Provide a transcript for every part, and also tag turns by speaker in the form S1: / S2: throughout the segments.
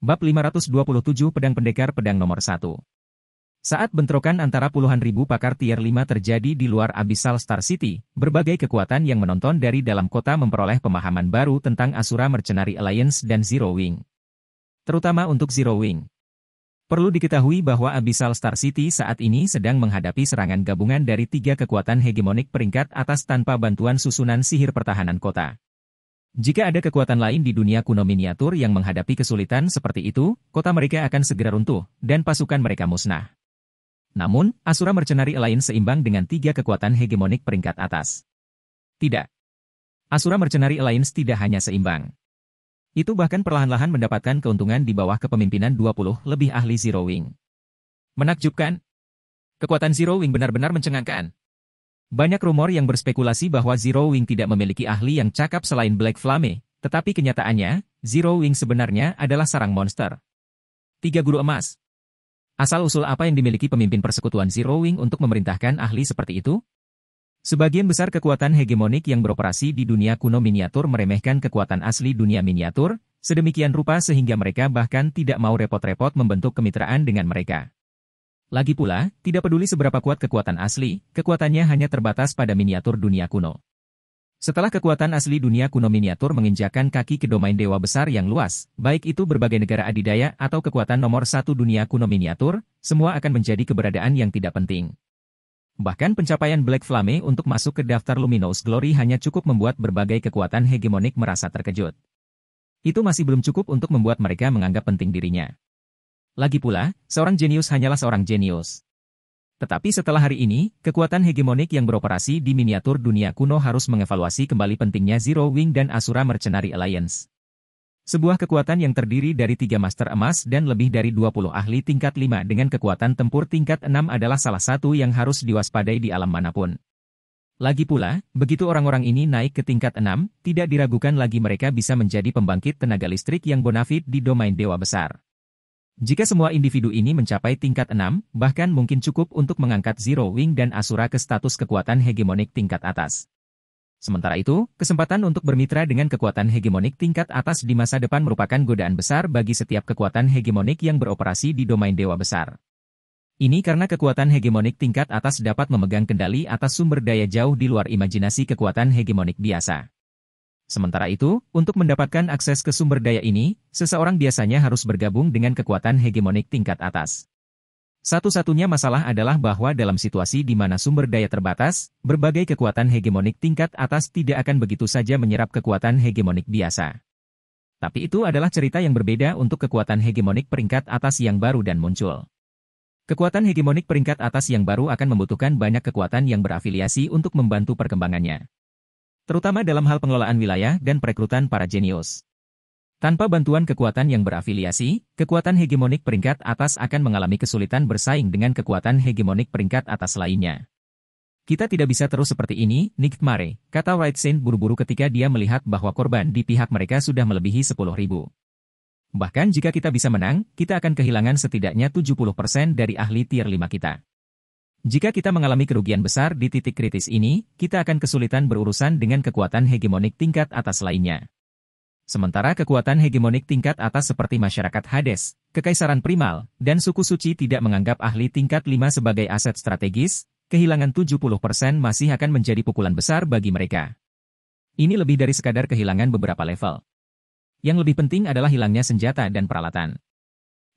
S1: Bab 527 Pedang Pendekar Pedang nomor 1. Saat bentrokan antara puluhan ribu pakar tier 5 terjadi di luar Abyssal Star City, berbagai kekuatan yang menonton dari dalam kota memperoleh pemahaman baru tentang Asura Mercenary Alliance dan Zero Wing. Terutama untuk Zero Wing. Perlu diketahui bahwa Abyssal Star City saat ini sedang menghadapi serangan gabungan dari 3 kekuatan hegemonik peringkat atas tanpa bantuan susunan sihir pertahanan kota. Jika ada kekuatan lain di dunia kuno miniatur yang menghadapi kesulitan seperti itu, kota mereka akan segera runtuh, dan pasukan mereka musnah. Namun, Asura Mercenary Alliance seimbang dengan 3 kekuatan hegemonik peringkat atas. Tidak. Asura Mercenary Alliance tidak hanya seimbang. Itu bahkan perlahan-lahan mendapatkan keuntungan di bawah kepemimpinan 20 lebih ahli Zero Wing. Menakjubkan? Kekuatan Zero Wing benar-benar mencengangkan. Banyak rumor yang berspekulasi bahwa Zero Wing tidak memiliki ahli yang cakap selain Black Flame, tetapi kenyataannya, Zero Wing sebenarnya adalah sarang monster. 3 guru emas. Asal-usul apa yang dimiliki pemimpin persekutuan Zero Wing untuk memerintahkan ahli seperti itu? Sebagian besar kekuatan hegemonik yang beroperasi di dunia kuno miniatur meremehkan kekuatan asli dunia miniatur, sedemikian rupa sehingga mereka bahkan tidak mau repot-repot membentuk kemitraan dengan mereka. Lagi pula, tidak peduli seberapa kuat kekuatan asli, kekuatannya hanya terbatas pada miniatur dunia kuno. Setelah kekuatan asli dunia kuno miniatur menginjakkan kaki ke domain dewa besar yang luas, baik itu berbagai negara adidaya atau kekuatan nomor 1 dunia kuno miniatur, semua akan menjadi keberadaan yang tidak penting. Bahkan pencapaian Black Flame untuk masuk ke daftar Luminous Glory hanya cukup membuat berbagai kekuatan hegemonik merasa terkejut. Itu masih belum cukup untuk membuat mereka menganggap penting dirinya. Lagi pula, seorang jenius hanyalah seorang jenius. Tetapi setelah hari ini, kekuatan hegemonik yang beroperasi di miniatur dunia kuno harus mengevaluasi kembali pentingnya Zero Wing dan Asura Mercenary Alliance. Sebuah kekuatan yang terdiri dari 3 master emas dan lebih dari 20 ahli tingkat 5 dengan kekuatan tempur tingkat 6 adalah salah satu yang harus diwaspadai di alam manapun. Lagi pula, begitu orang-orang ini naik ke tingkat 6, tidak diragukan lagi mereka bisa menjadi pembangkit tenaga listrik yang bonafit di domain dewa besar. Jika semua individu ini mencapai tingkat 6, bahkan mungkin cukup untuk mengangkat Zero Wing dan Asura ke status kekuatan hegemonik tingkat atas. Sementara itu, kesempatan untuk bermitra dengan kekuatan hegemonik tingkat atas di masa depan merupakan godaan besar bagi setiap kekuatan hegemonik yang beroperasi di domain dewa besar. Ini karena kekuatan hegemonik tingkat atas dapat memegang kendali atas sumber daya jauh di luar imajinasi kekuatan hegemonik biasa. Sementara itu, untuk mendapatkan akses ke sumber daya ini, seseorang biasanya harus bergabung dengan kekuatan hegemonik tingkat atas. Satu-satunya masalah adalah bahwa dalam situasi di mana sumber daya terbatas, berbagai kekuatan hegemonik tingkat atas tidak akan begitu saja menyerap kekuatan hegemonik biasa. Tapi itu adalah cerita yang berbeda untuk kekuatan hegemonik peringkat atas yang baru dan muncul. Kekuatan hegemonik peringkat atas yang baru akan membutuhkan banyak kekuatan yang berafiliasi untuk membantu perkembangannya. Terutama dalam hal pengelolaan wilayah dan perekrutan para jenius. Tanpa bantuan kekuatan yang berafiliasi, kekuatan hegemonik peringkat atas akan mengalami kesulitan bersaing dengan kekuatan hegemonik peringkat atas lainnya. Kita tidak bisa terus seperti ini, Nightmare, kata White Saint buru-buru ketika dia melihat bahwa korban di pihak mereka sudah melebihi 10.000. Bahkan jika kita bisa menang, kita akan kehilangan setidaknya 70% dari ahli tier 5 kita. Jika kita mengalami kerugian besar di titik kritis ini, kita akan kesulitan berurusan dengan kekuatan hegemonik tingkat atas lainnya. Sementara kekuatan hegemonik tingkat atas seperti masyarakat Hades, Kekaisaran Primal, dan suku suci tidak menganggap ahli tingkat 5 sebagai aset strategis, kehilangan 70% masih akan menjadi pukulan besar bagi mereka. Ini lebih dari sekadar kehilangan beberapa level. Yang lebih penting adalah hilangnya senjata dan peralatan.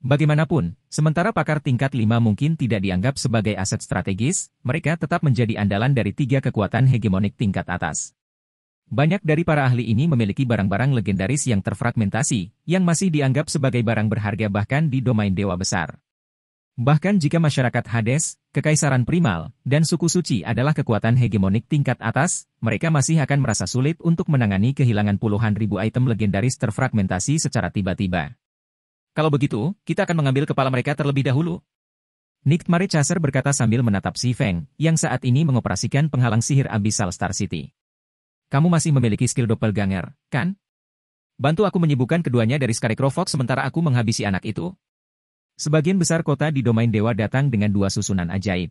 S1: Bagaimanapun, sementara pakar tingkat 5 mungkin tidak dianggap sebagai aset strategis, mereka tetap menjadi andalan dari 3 kekuatan hegemonik tingkat atas. Banyak dari para ahli ini memiliki barang-barang legendaris yang terfragmentasi, yang masih dianggap sebagai barang berharga bahkan di domain dewa besar. Bahkan jika masyarakat Hades, Kekaisaran Primal, dan suku suci adalah kekuatan hegemonik tingkat atas, mereka masih akan merasa sulit untuk menangani kehilangan puluhan ribu item legendaris terfragmentasi secara tiba-tiba. Kalau begitu, kita akan mengambil kepala mereka terlebih dahulu. Nightmare Chaser berkata sambil menatap Si Feng, yang saat ini mengoperasikan penghalang sihir Abyssal Star City. Kamu masih memiliki skill doppelganger, kan? Bantu aku menyibukkan keduanya dari Scarecrow Fox sementara aku menghabisi anak itu. Sebagian besar kota di domain dewa datang dengan 2 susunan ajaib.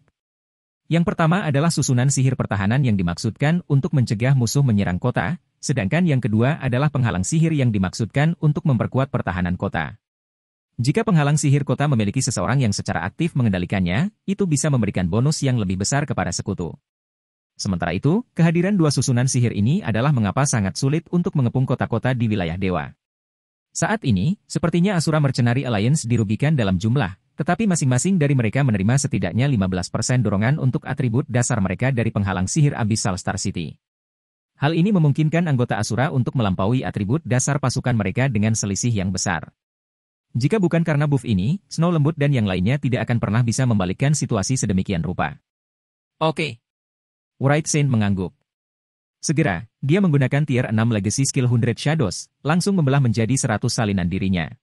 S1: Yang pertama adalah susunan sihir pertahanan yang dimaksudkan untuk mencegah musuh menyerang kota, sedangkan yang kedua adalah penghalang sihir yang dimaksudkan untuk memperkuat pertahanan kota. Jika penghalang sihir kota memiliki seseorang yang secara aktif mengendalikannya, itu bisa memberikan bonus yang lebih besar kepada sekutu. Sementara itu, kehadiran dua susunan sihir ini adalah mengapa sangat sulit untuk mengepung kota-kota di wilayah dewa. Saat ini, sepertinya Asura Mercenary Alliance dirugikan dalam jumlah, tetapi masing-masing dari mereka menerima setidaknya 15% dorongan untuk atribut dasar mereka dari penghalang sihir Abyssal Star City. Hal ini memungkinkan anggota Asura untuk melampaui atribut dasar pasukan mereka dengan selisih yang besar. Jika bukan karena buff ini, Snow Lembut dan yang lainnya tidak akan pernah bisa membalikkan situasi sedemikian rupa. Oke. Wright Saint mengangguk. Segera, dia menggunakan tier 6 Legacy Skill 100 Shadows, langsung membelah menjadi 100 salinan dirinya.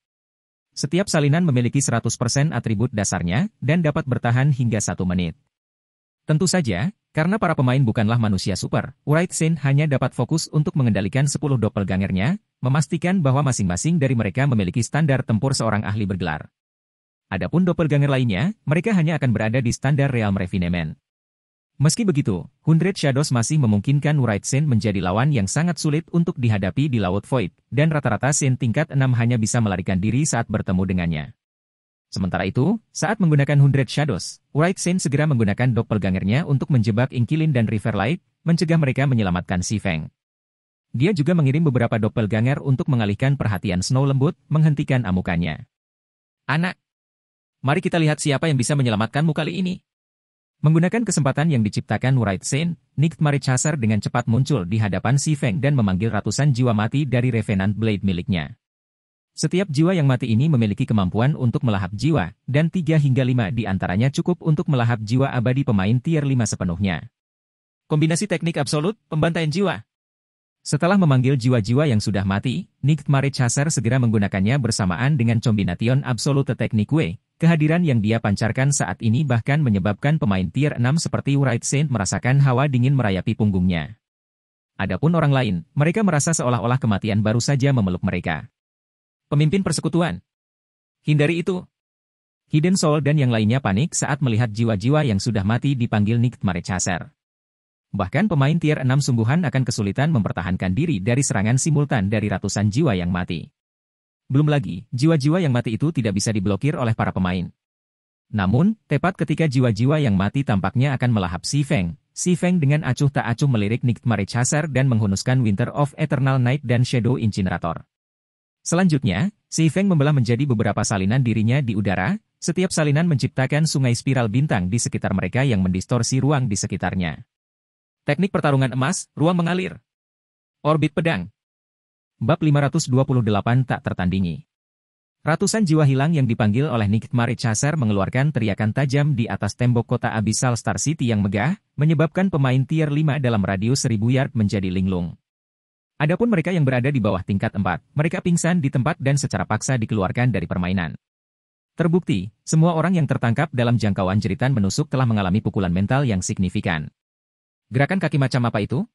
S1: Setiap salinan memiliki 100% atribut dasarnya, dan dapat bertahan hingga 1 menit. Tentu saja, karena para pemain bukanlah manusia super, Wright Saint hanya dapat fokus untuk mengendalikan 10 doppelgangernya, memastikan bahwa masing-masing dari mereka memiliki standar tempur seorang ahli bergelar. Adapun doppelganger lainnya, mereka hanya akan berada di standar Realm Refinement. Meski begitu, 100 Shadows masih memungkinkan Wright Saint menjadi lawan yang sangat sulit untuk dihadapi di Laut Void, dan rata-rata Saint tingkat 6 hanya bisa melarikan diri saat bertemu dengannya. Sementara itu, saat menggunakan 100 Shadows, Wright Saint segera menggunakan doppelgangernya untuk menjebak Inkilin dan Riverlight, mencegah mereka menyelamatkan Si Feng. Dia juga mengirim beberapa doppelganger untuk mengalihkan perhatian Snow Lembut, menghentikan amukannya. Anak, mari kita lihat siapa yang bisa menyelamatkanmu kali ini. Menggunakan kesempatan yang diciptakan Wright Saint, Nightmare Chaser dengan cepat muncul di hadapan Si Feng dan memanggil ratusan jiwa mati dari Revenant Blade miliknya. Setiap jiwa yang mati ini memiliki kemampuan untuk melahap jiwa, dan 3 hingga 5 di antaranya cukup untuk melahap jiwa abadi pemain tier 5 sepenuhnya. Kombinasi teknik absolut, pembantaian jiwa. Setelah memanggil jiwa-jiwa yang sudah mati, Nightmare Chaser segera menggunakannya bersamaan dengan Combination Absolute Technique. Kehadiran yang dia pancarkan saat ini bahkan menyebabkan pemain tier 6 seperti Wright Saint merasakan hawa dingin merayapi punggungnya. Adapun orang lain, mereka merasa seolah-olah kematian baru saja memeluk mereka. Pemimpin persekutuan. Hindari itu. Hidden Soul dan yang lainnya panik saat melihat jiwa-jiwa yang sudah mati dipanggil Nightmare Chaser. Bahkan pemain tier 6 sungguhan akan kesulitan mempertahankan diri dari serangan simultan dari ratusan jiwa yang mati. Belum lagi, jiwa-jiwa yang mati itu tidak bisa diblokir oleh para pemain. Namun, tepat ketika jiwa-jiwa yang mati tampaknya akan melahap Si Feng dengan acuh tak acuh melirik Nightmare Chaser dan menghunuskan Winter of Eternal Night dan Shadow Incinerator. Selanjutnya, Si Feng membelah menjadi beberapa salinan dirinya di udara, setiap salinan menciptakan sungai spiral bintang di sekitar mereka yang mendistorsi ruang di sekitarnya. Teknik pertarungan emas, ruang mengalir. Orbit pedang. Bab 528 tak tertandingi. Ratusan jiwa hilang yang dipanggil oleh Nightmare Chaser mengeluarkan teriakan tajam di atas tembok kota Abyssal Star City yang megah, menyebabkan pemain tier 5 dalam radius 1000 yard menjadi linglung. Adapun mereka yang berada di bawah tingkat 4, mereka pingsan di tempat dan secara paksa dikeluarkan dari permainan. Terbukti, semua orang yang tertangkap dalam jangkauan jeritan menusuk telah mengalami pukulan mental yang signifikan. Gerakan kaki macam apa itu?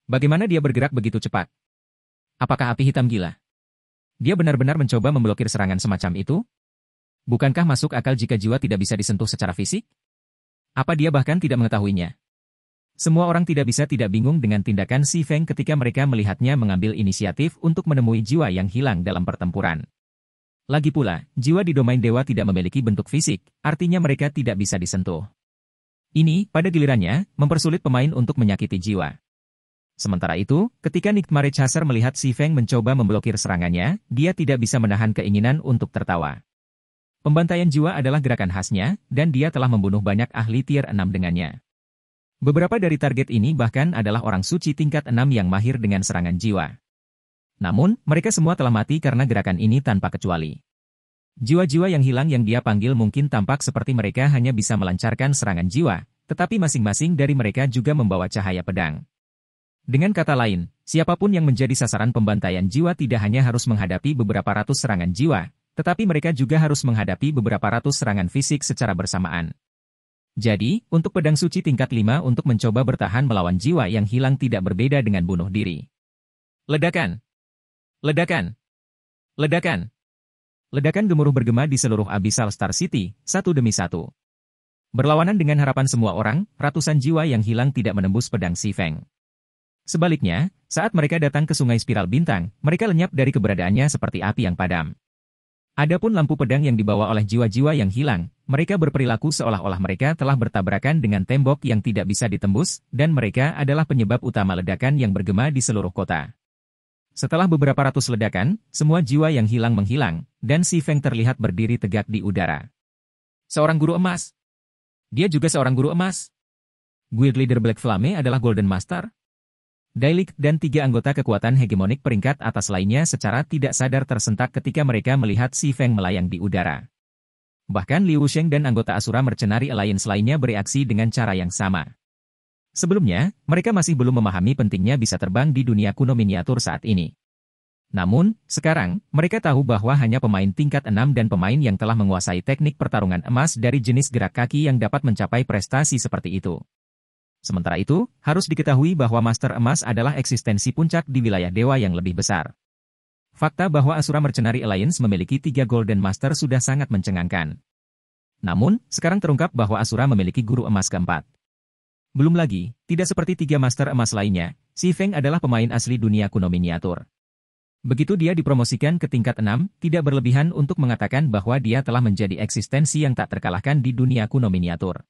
S1: Bagaimana dia bergerak begitu cepat? Apakah api hitam gila? Dia benar-benar mencoba memblokir serangan semacam itu? Bukankah masuk akal jika jiwa tidak bisa disentuh secara fisik? Apa dia bahkan tidak mengetahuinya? Semua orang tidak bisa tidak bingung dengan tindakan Si Feng ketika mereka melihatnya mengambil inisiatif untuk menemui jiwa yang hilang dalam pertempuran. Lagi pula, jiwa di domain dewa tidak memiliki bentuk fisik, artinya mereka tidak bisa disentuh. Ini, pada gilirannya, mempersulit pemain untuk menyakiti jiwa. Sementara itu, ketika Nightmare Chaser melihat Si Feng mencoba memblokir serangannya, dia tidak bisa menahan keinginan untuk tertawa. Pembantaian jiwa adalah gerakan khasnya, dan dia telah membunuh banyak ahli tier 6 dengannya. Beberapa dari target ini bahkan adalah orang suci tingkat 6 yang mahir dengan serangan jiwa. Namun, mereka semua telah mati karena gerakan ini tanpa kecuali. Jiwa-jiwa yang hilang yang dia panggil mungkin tampak seperti mereka hanya bisa melancarkan serangan jiwa, tetapi masing-masing dari mereka juga membawa cahaya pedang. Dengan kata lain, siapapun yang menjadi sasaran pembantaian jiwa tidak hanya harus menghadapi beberapa ratus serangan jiwa, tetapi mereka juga harus menghadapi beberapa ratus serangan fisik secara bersamaan. Jadi, untuk pedang suci tingkat 5 untuk mencoba bertahan melawan jiwa yang hilang tidak berbeda dengan bunuh diri. Ledakan! Ledakan! Ledakan! Ledakan gemuruh bergema di seluruh Abyssal Star City, satu demi satu. Berlawanan dengan harapan semua orang, ratusan jiwa yang hilang tidak menembus pedang Si Feng. Sebaliknya, saat mereka datang ke sungai spiral bintang, mereka lenyap dari keberadaannya seperti api yang padam. Adapun lampu pedang yang dibawa oleh jiwa-jiwa yang hilang, mereka berperilaku seolah-olah mereka telah bertabrakan dengan tembok yang tidak bisa ditembus, dan mereka adalah penyebab utama ledakan yang bergema di seluruh kota. Setelah beberapa ratus ledakan, semua jiwa yang hilang menghilang, dan Si Feng terlihat berdiri tegak di udara. Seorang guru emas. Dia juga seorang guru emas. Guild leader Black Flame adalah Golden Master. Dailik dan 3 anggota kekuatan hegemonik peringkat atas lainnya secara tidak sadar tersentak ketika mereka melihat Si Feng melayang di udara. Bahkan Liu Sheng dan anggota Asura Mercenary Alliance lainnya bereaksi dengan cara yang sama. Sebelumnya, mereka masih belum memahami pentingnya bisa terbang di dunia kuno miniatur saat ini. Namun, sekarang, mereka tahu bahwa hanya pemain tingkat 6 dan pemain yang telah menguasai teknik pertarungan emas dari jenis gerak kaki yang dapat mencapai prestasi seperti itu. Sementara itu, harus diketahui bahwa Master Emas adalah eksistensi puncak di wilayah dewa yang lebih besar. Fakta bahwa Asura Mercenary Alliance memiliki 3 Golden Master sudah sangat mencengangkan. Namun, sekarang terungkap bahwa Asura memiliki guru emas keempat. Belum lagi, tidak seperti 3 Master Emas lainnya, Si Feng adalah pemain asli dunia kuno miniatur. Begitu dia dipromosikan ke tingkat 6, tidak berlebihan untuk mengatakan bahwa dia telah menjadi eksistensi yang tak terkalahkan di dunia kuno miniatur.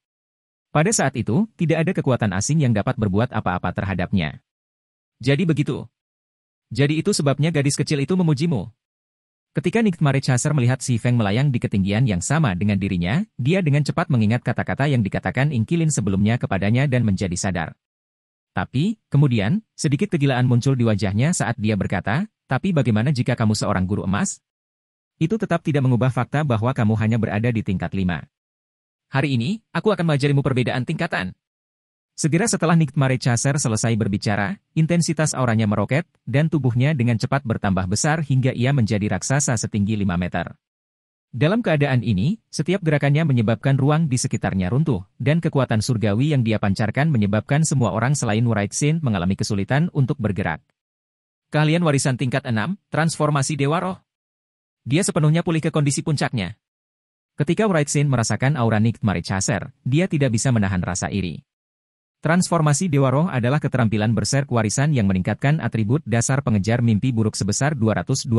S1: Pada saat itu, tidak ada kekuatan asing yang dapat berbuat apa-apa terhadapnya. Jadi begitu. Jadi itu sebabnya gadis kecil itu memujimu. Ketika Nightmare Chaser melihat Si Feng melayang di ketinggian yang sama dengan dirinya, dia dengan cepat mengingat kata-kata yang dikatakan Ingkilin sebelumnya kepadanya dan menjadi sadar. Tapi, kemudian, sedikit kegilaan muncul di wajahnya saat dia berkata, tapi bagaimana jika kamu seorang guru emas? Itu tetap tidak mengubah fakta bahwa kamu hanya berada di tingkat 5. Hari ini, aku akan mengajarimu perbedaan tingkatan. Segera setelah Nightmare Chaser selesai berbicara, intensitas auranya meroket, dan tubuhnya dengan cepat bertambah besar hingga ia menjadi raksasa setinggi 5 meter. Dalam keadaan ini, setiap gerakannya menyebabkan ruang di sekitarnya runtuh, dan kekuatan surgawi yang dia pancarkan menyebabkan semua orang selain Wright Sin mengalami kesulitan untuk bergerak. Keahlian warisan tingkat 6, transformasi Dewa Roh. Dia sepenuhnya pulih ke kondisi puncaknya. Ketika Wright Sin merasakan aura Nightmare Chaser, dia tidak bisa menahan rasa iri. Transformasi Dewa Roh adalah keterampilan berserk warisan yang meningkatkan atribut dasar pengejar mimpi buruk sebesar 220%,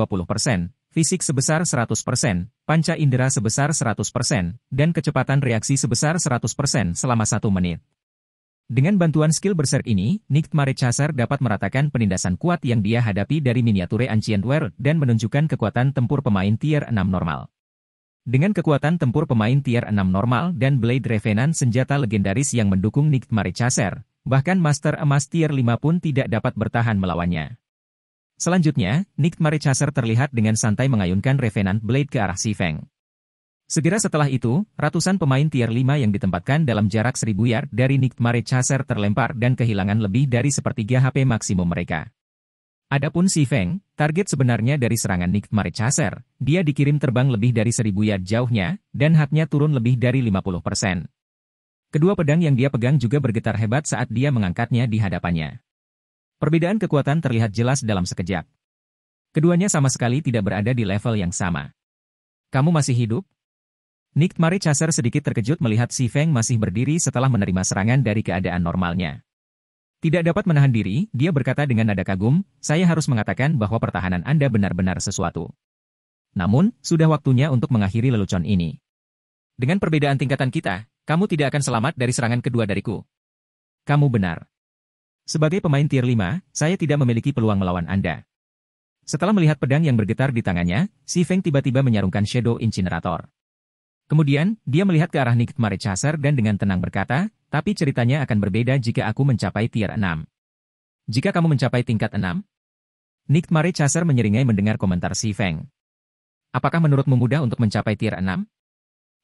S1: fisik sebesar 100%, panca indera sebesar 100%, dan kecepatan reaksi sebesar 100% selama 1 menit. Dengan bantuan skill berserk ini, Nightmare Chaser dapat meratakan penindasan kuat yang dia hadapi dari miniature Ancient World dan menunjukkan kekuatan tempur pemain tier 6 normal. Dengan kekuatan tempur pemain tier 6 normal dan Blade Revenant senjata legendaris yang mendukung Nightmare Chaser, bahkan Master Emas tier 5 pun tidak dapat bertahan melawannya. Selanjutnya, Nightmare Chaser terlihat dengan santai mengayunkan Revenant Blade ke arah Si Feng. Segera setelah itu, ratusan pemain tier 5 yang ditempatkan dalam jarak 1000 yard dari Nightmare Chaser terlempar dan kehilangan lebih dari sepertiga HP maksimum mereka. Adapun Si Feng, target sebenarnya dari serangan Nightmare Chaser, dia dikirim terbang lebih dari 1000 yard jauhnya, dan HAT-nya turun lebih dari 50%. Kedua pedang yang dia pegang juga bergetar hebat saat dia mengangkatnya di hadapannya. Perbedaan kekuatan terlihat jelas dalam sekejap. Keduanya sama sekali tidak berada di level yang sama. Kamu masih hidup? Nightmare Chaser sedikit terkejut melihat Si Feng masih berdiri setelah menerima serangan dari keadaan normalnya. Tidak dapat menahan diri, dia berkata dengan nada kagum, saya harus mengatakan bahwa pertahanan Anda benar-benar sesuatu. Namun, sudah waktunya untuk mengakhiri lelucon ini. Dengan perbedaan tingkatan kita, kamu tidak akan selamat dari serangan kedua dariku. Kamu benar. Sebagai pemain tier 5, saya tidak memiliki peluang melawan Anda. Setelah melihat pedang yang bergetar di tangannya, Si Feng tiba-tiba menyarungkan Shadow Incinerator. Kemudian, dia melihat ke arah Nightmare Chaser dan dengan tenang berkata, tapi ceritanya akan berbeda jika aku mencapai tier 6. Jika kamu mencapai tingkat 6? Nightmare Chaser menyeringai mendengar komentar Si Feng. Apakah menurutmu mudah untuk mencapai tier 6?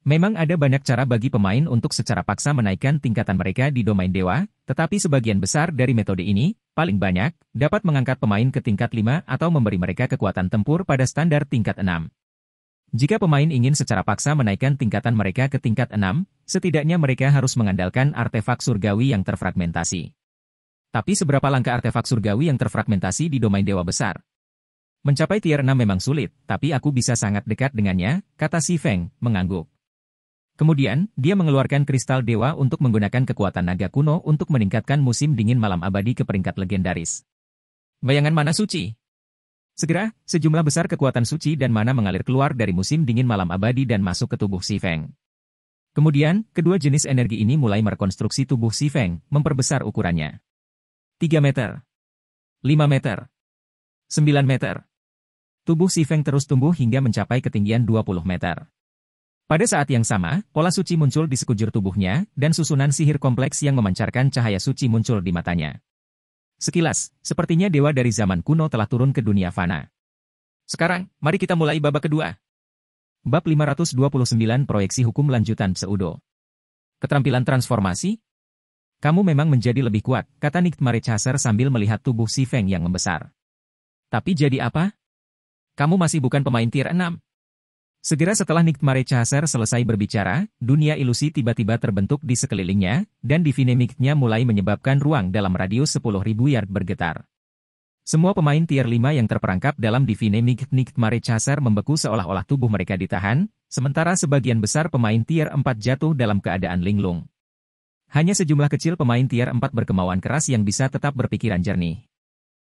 S1: Memang ada banyak cara bagi pemain untuk secara paksa menaikkan tingkatan mereka di domain dewa, tetapi sebagian besar dari metode ini, paling banyak, dapat mengangkat pemain ke tingkat 5 atau memberi mereka kekuatan tempur pada standar tingkat 6. Jika pemain ingin secara paksa menaikkan tingkatan mereka ke tingkat 6, setidaknya mereka harus mengandalkan artefak surgawi yang terfragmentasi. Tapi seberapa langka artefak surgawi yang terfragmentasi di domain dewa besar? Mencapai tier 6 memang sulit, tapi aku bisa sangat dekat dengannya, kata Si Feng, mengangguk. Kemudian, dia mengeluarkan kristal dewa untuk menggunakan kekuatan naga kuno untuk meningkatkan musim dingin malam abadi ke peringkat legendaris. Bayangan mana suci? Segera, sejumlah besar kekuatan suci dan mana mengalir keluar dari musim dingin malam abadi dan masuk ke tubuh Si Feng. Kemudian, kedua jenis energi ini mulai merekonstruksi tubuh Si Feng, memperbesar ukurannya. 3 meter. 5 meter. 9 meter. Tubuh Si Feng terus tumbuh hingga mencapai ketinggian 20 meter. Pada saat yang sama, pola suci muncul di sekujur tubuhnya, dan susunan sihir kompleks yang memancarkan cahaya suci muncul di matanya. Sekilas, sepertinya dewa dari zaman kuno telah turun ke dunia fana. Sekarang, mari kita mulai babak kedua. Bab 529 Proyeksi Hukum Lanjutan Pseudo. Keterampilan transformasi? Kamu memang menjadi lebih kuat, kata Nightmare Chaser sambil melihat tubuh Si Feng yang membesar. Tapi jadi apa? Kamu masih bukan pemain tier 6. Segera setelah Nightmare Chaser selesai berbicara, dunia ilusi tiba-tiba terbentuk di sekelilingnya, dan Divine Might-nya mulai menyebabkan ruang dalam radius 10.000 yard bergetar. Semua pemain tier 5 yang terperangkap dalam Divine Might Nightmare Chaser membeku seolah-olah tubuh mereka ditahan, sementara sebagian besar pemain tier 4 jatuh dalam keadaan linglung. Hanya sejumlah kecil pemain tier 4 berkemauan keras yang bisa tetap berpikiran jernih.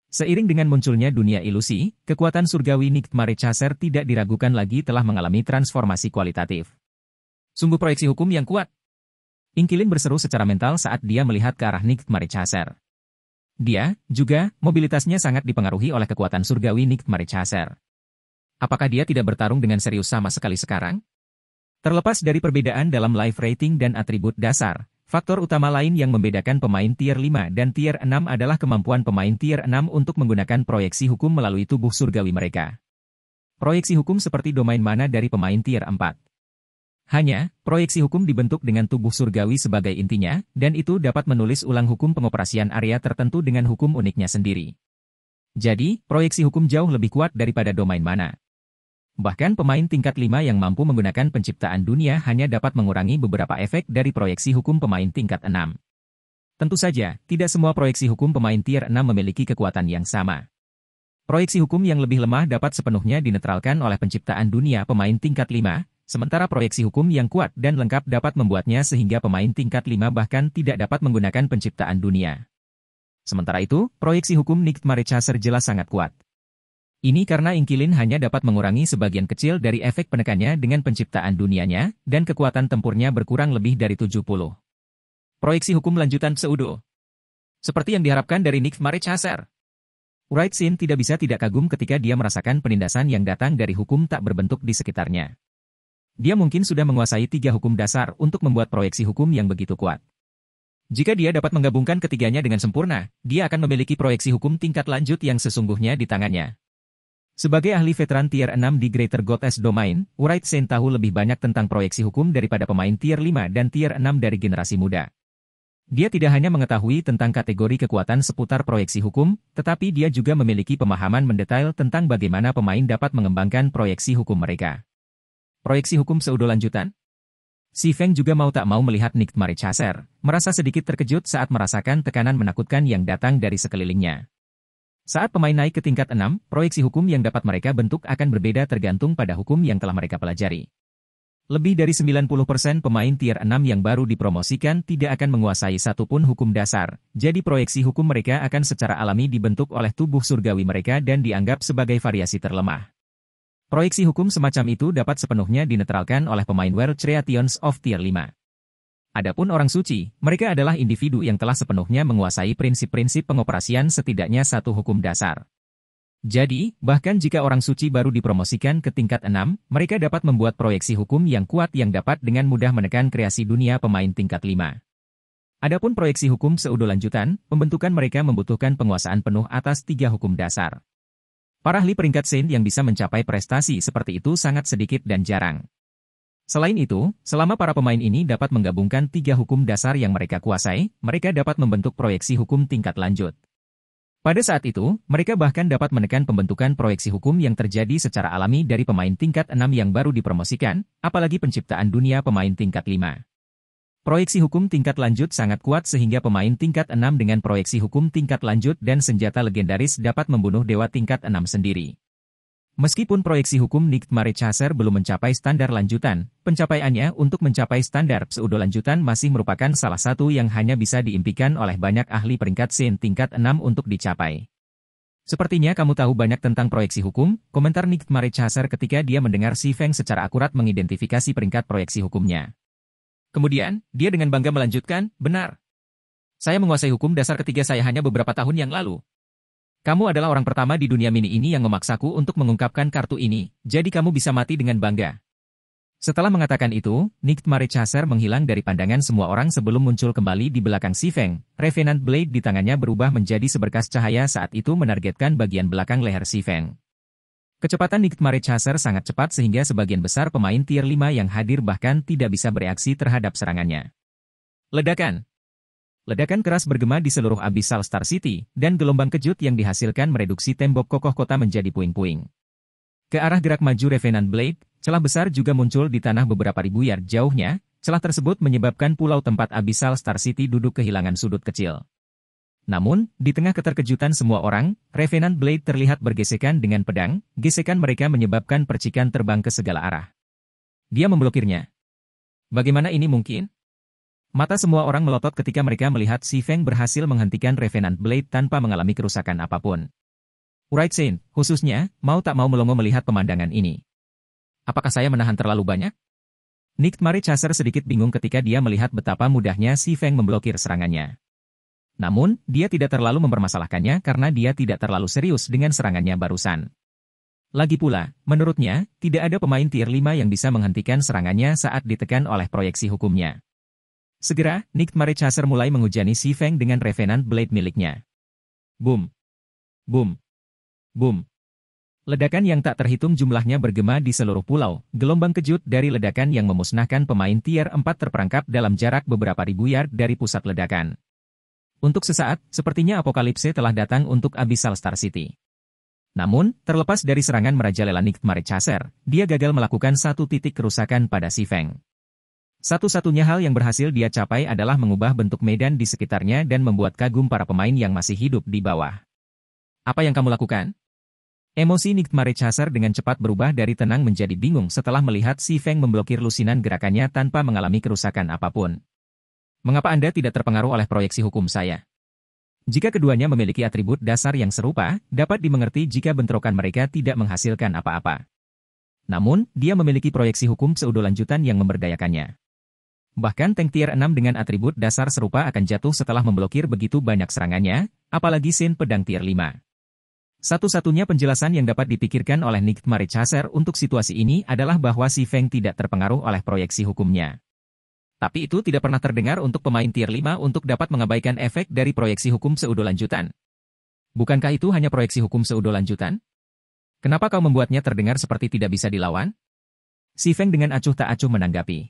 S1: Seiring dengan munculnya dunia ilusi, kekuatan surgawi Nightmare Chaser tidak diragukan lagi telah mengalami transformasi kualitatif. Sungguh proyeksi hukum yang kuat. Inkilin berseru secara mental saat dia melihat ke arah Nightmare Chaser. Dia, juga, mobilitasnya sangat dipengaruhi oleh kekuatan surgawi Nightmare Chaser. Apakah dia tidak bertarung dengan serius sama sekali sekarang? Terlepas dari perbedaan dalam life rating dan atribut dasar, faktor utama lain yang membedakan pemain tier 5 dan tier 6 adalah kemampuan pemain tier 6 untuk menggunakan proyeksi hukum melalui tubuh surgawi mereka. Proyeksi hukum seperti domain mana dari pemain tier 4. Hanya, proyeksi hukum dibentuk dengan tubuh surgawi sebagai intinya, dan itu dapat menulis ulang hukum pengoperasian area tertentu dengan hukum uniknya sendiri. Jadi, proyeksi hukum jauh lebih kuat daripada domain mana. Bahkan pemain tingkat 5 yang mampu menggunakan penciptaan dunia hanya dapat mengurangi beberapa efek dari proyeksi hukum pemain tingkat 6. Tentu saja, tidak semua proyeksi hukum pemain tier 6 memiliki kekuatan yang sama. Proyeksi hukum yang lebih lemah dapat sepenuhnya dinetralkan oleh penciptaan dunia pemain tingkat 5, sementara proyeksi hukum yang kuat dan lengkap dapat membuatnya sehingga pemain tingkat 5 bahkan tidak dapat menggunakan penciptaan dunia. Sementara itu, proyeksi hukum Nightmare Chaser jelas sangat kuat. Ini karena Inkilin hanya dapat mengurangi sebagian kecil dari efek penekannya dengan penciptaan dunianya, dan kekuatan tempurnya berkurang lebih dari 70. Proyeksi hukum lanjutan pseudo. Seperti yang diharapkan dari Nightmare Chaser. Wright Sin tidak bisa tidak kagum ketika dia merasakan penindasan yang datang dari hukum tak berbentuk di sekitarnya. Dia mungkin sudah menguasai 3 hukum dasar untuk membuat proyeksi hukum yang begitu kuat. Jika dia dapat menggabungkan ketiganya dengan sempurna, dia akan memiliki proyeksi hukum tingkat lanjut yang sesungguhnya di tangannya. Sebagai ahli veteran tier 6 di Greater Goddess Domain, Wright Sin tahu lebih banyak tentang proyeksi hukum daripada pemain tier 5 dan tier 6 dari generasi muda. Dia tidak hanya mengetahui tentang kategori kekuatan seputar proyeksi hukum, tetapi dia juga memiliki pemahaman mendetail tentang bagaimana pemain dapat mengembangkan proyeksi hukum mereka. Proyeksi hukum pseudo lanjutan? Si Feng juga mau tak mau melihat Nightmare Chaser, merasa sedikit terkejut saat merasakan tekanan menakutkan yang datang dari sekelilingnya. Saat pemain naik ke tingkat 6, proyeksi hukum yang dapat mereka bentuk akan berbeda tergantung pada hukum yang telah mereka pelajari. Lebih dari 90% pemain tier 6 yang baru dipromosikan tidak akan menguasai satupun hukum dasar, jadi proyeksi hukum mereka akan secara alami dibentuk oleh tubuh surgawi mereka dan dianggap sebagai variasi terlemah. Proyeksi hukum semacam itu dapat sepenuhnya dinetralkan oleh pemain World Creations of tier 5. Adapun orang suci, mereka adalah individu yang telah sepenuhnya menguasai prinsip-prinsip pengoperasian setidaknya satu hukum dasar. Jadi, bahkan jika orang suci baru dipromosikan ke tingkat 6, mereka dapat membuat proyeksi hukum yang kuat yang dapat dengan mudah menekan kreasi dunia pemain tingkat 5. Adapun proyeksi hukum pseudo lanjutan, pembentukan mereka membutuhkan penguasaan penuh atas 3 hukum dasar. Para ahli peringkat Saint yang bisa mencapai prestasi seperti itu sangat sedikit dan jarang. Selain itu, selama para pemain ini dapat menggabungkan 3 hukum dasar yang mereka kuasai, mereka dapat membentuk proyeksi hukum tingkat lanjut. Pada saat itu, mereka bahkan dapat menekan pembentukan proyeksi hukum yang terjadi secara alami dari pemain tingkat 6 yang baru dipromosikan, apalagi penciptaan dunia pemain tingkat 5. Proyeksi hukum tingkat lanjut sangat kuat sehingga pemain tingkat 6 dengan proyeksi hukum tingkat lanjut dan senjata legendaris dapat membunuh dewa tingkat 6 sendiri. Meskipun proyeksi hukum Nightmare Chaser belum mencapai standar lanjutan, pencapaiannya untuk mencapai standar pseudo lanjutan masih merupakan salah satu yang hanya bisa diimpikan oleh banyak ahli peringkat Saint tingkat 6 untuk dicapai. Sepertinya kamu tahu banyak tentang proyeksi hukum, komentar Nightmare Chaser ketika dia mendengar Si Feng secara akurat mengidentifikasi peringkat proyeksi hukumnya. Kemudian, dia dengan bangga melanjutkan, benar. Saya menguasai hukum dasar ketiga saya hanya beberapa tahun yang lalu. Kamu adalah orang pertama di dunia mini ini yang memaksaku untuk mengungkapkan kartu ini, jadi kamu bisa mati dengan bangga. Setelah mengatakan itu, Nightmare Chaser menghilang dari pandangan semua orang sebelum muncul kembali di belakang Si Feng. Revenant Blade di tangannya berubah menjadi seberkas cahaya saat itu menargetkan bagian belakang leher Si Feng. Kecepatan Nightmare Chaser sangat cepat sehingga sebagian besar pemain tier 5 yang hadir bahkan tidak bisa bereaksi terhadap serangannya. Ledakan. Ledakan keras bergema di seluruh Abyssal Star City, dan gelombang kejut yang dihasilkan mereduksi tembok kokoh kota menjadi puing-puing. Ke arah gerak maju Revenant Blade, celah besar juga muncul di tanah beberapa ribu yard jauhnya. Celah tersebut menyebabkan pulau tempat Abyssal Star City duduk kehilangan sudut kecil. Namun, di tengah keterkejutan semua orang, Revenant Blade terlihat bergesekan dengan pedang. Gesekan mereka menyebabkan percikan terbang ke segala arah. Dia memblokirnya. Bagaimana ini mungkin? Mata semua orang melotot ketika mereka melihat Si Feng berhasil menghentikan Revenant Blade tanpa mengalami kerusakan apapun. Wright Saint, khususnya, mau tak mau melongo melihat pemandangan ini. Apakah saya menahan terlalu banyak? Nightmare Chaser sedikit bingung ketika dia melihat betapa mudahnya Si Feng memblokir serangannya. Namun, dia tidak terlalu mempermasalahkannya karena dia tidak terlalu serius dengan serangannya barusan. Lagi pula, menurutnya, tidak ada pemain tier 5 yang bisa menghentikan serangannya saat ditekan oleh proyeksi hukumnya. Segera, Nightmare Chaser mulai menghujani Si Feng dengan Revenant Blade miliknya. Boom! Boom! Boom! Ledakan yang tak terhitung jumlahnya bergema di seluruh pulau. Gelombang kejut dari ledakan yang memusnahkan pemain tier 4 terperangkap dalam jarak beberapa ribu yard dari pusat ledakan. Untuk sesaat, sepertinya apokalipse telah datang untuk Abyssal Star City. Namun, terlepas dari serangan merajalela Nightmare Chaser, dia gagal melakukan satu titik kerusakan pada Si Feng. Satu-satunya hal yang berhasil dia capai adalah mengubah bentuk medan di sekitarnya dan membuat kagum para pemain yang masih hidup di bawah. Apa yang kamu lakukan? Emosi Nightmare Chaser dengan cepat berubah dari tenang menjadi bingung setelah melihat Si Feng memblokir lusinan gerakannya tanpa mengalami kerusakan apapun. Mengapa Anda tidak terpengaruh oleh proyeksi hukum saya? Jika keduanya memiliki atribut dasar yang serupa, dapat dimengerti jika bentrokan mereka tidak menghasilkan apa-apa. Namun, dia memiliki proyeksi hukum pseudo lanjutan yang memberdayakannya. Bahkan tank tier 6 dengan atribut dasar serupa akan jatuh setelah memblokir begitu banyak serangannya, apalagi Sin pedang tier 5. Satu-satunya penjelasan yang dapat dipikirkan oleh Nightmare Chaser untuk situasi ini adalah bahwa Si Feng tidak terpengaruh oleh proyeksi hukumnya. Tapi itu tidak pernah terdengar untuk pemain tier 5 untuk dapat mengabaikan efek dari proyeksi hukum pseudo lanjutan. Bukankah itu hanya proyeksi hukum pseudo lanjutan? Kenapa kau membuatnya terdengar seperti tidak bisa dilawan? Si Feng dengan acuh tak acuh menanggapi.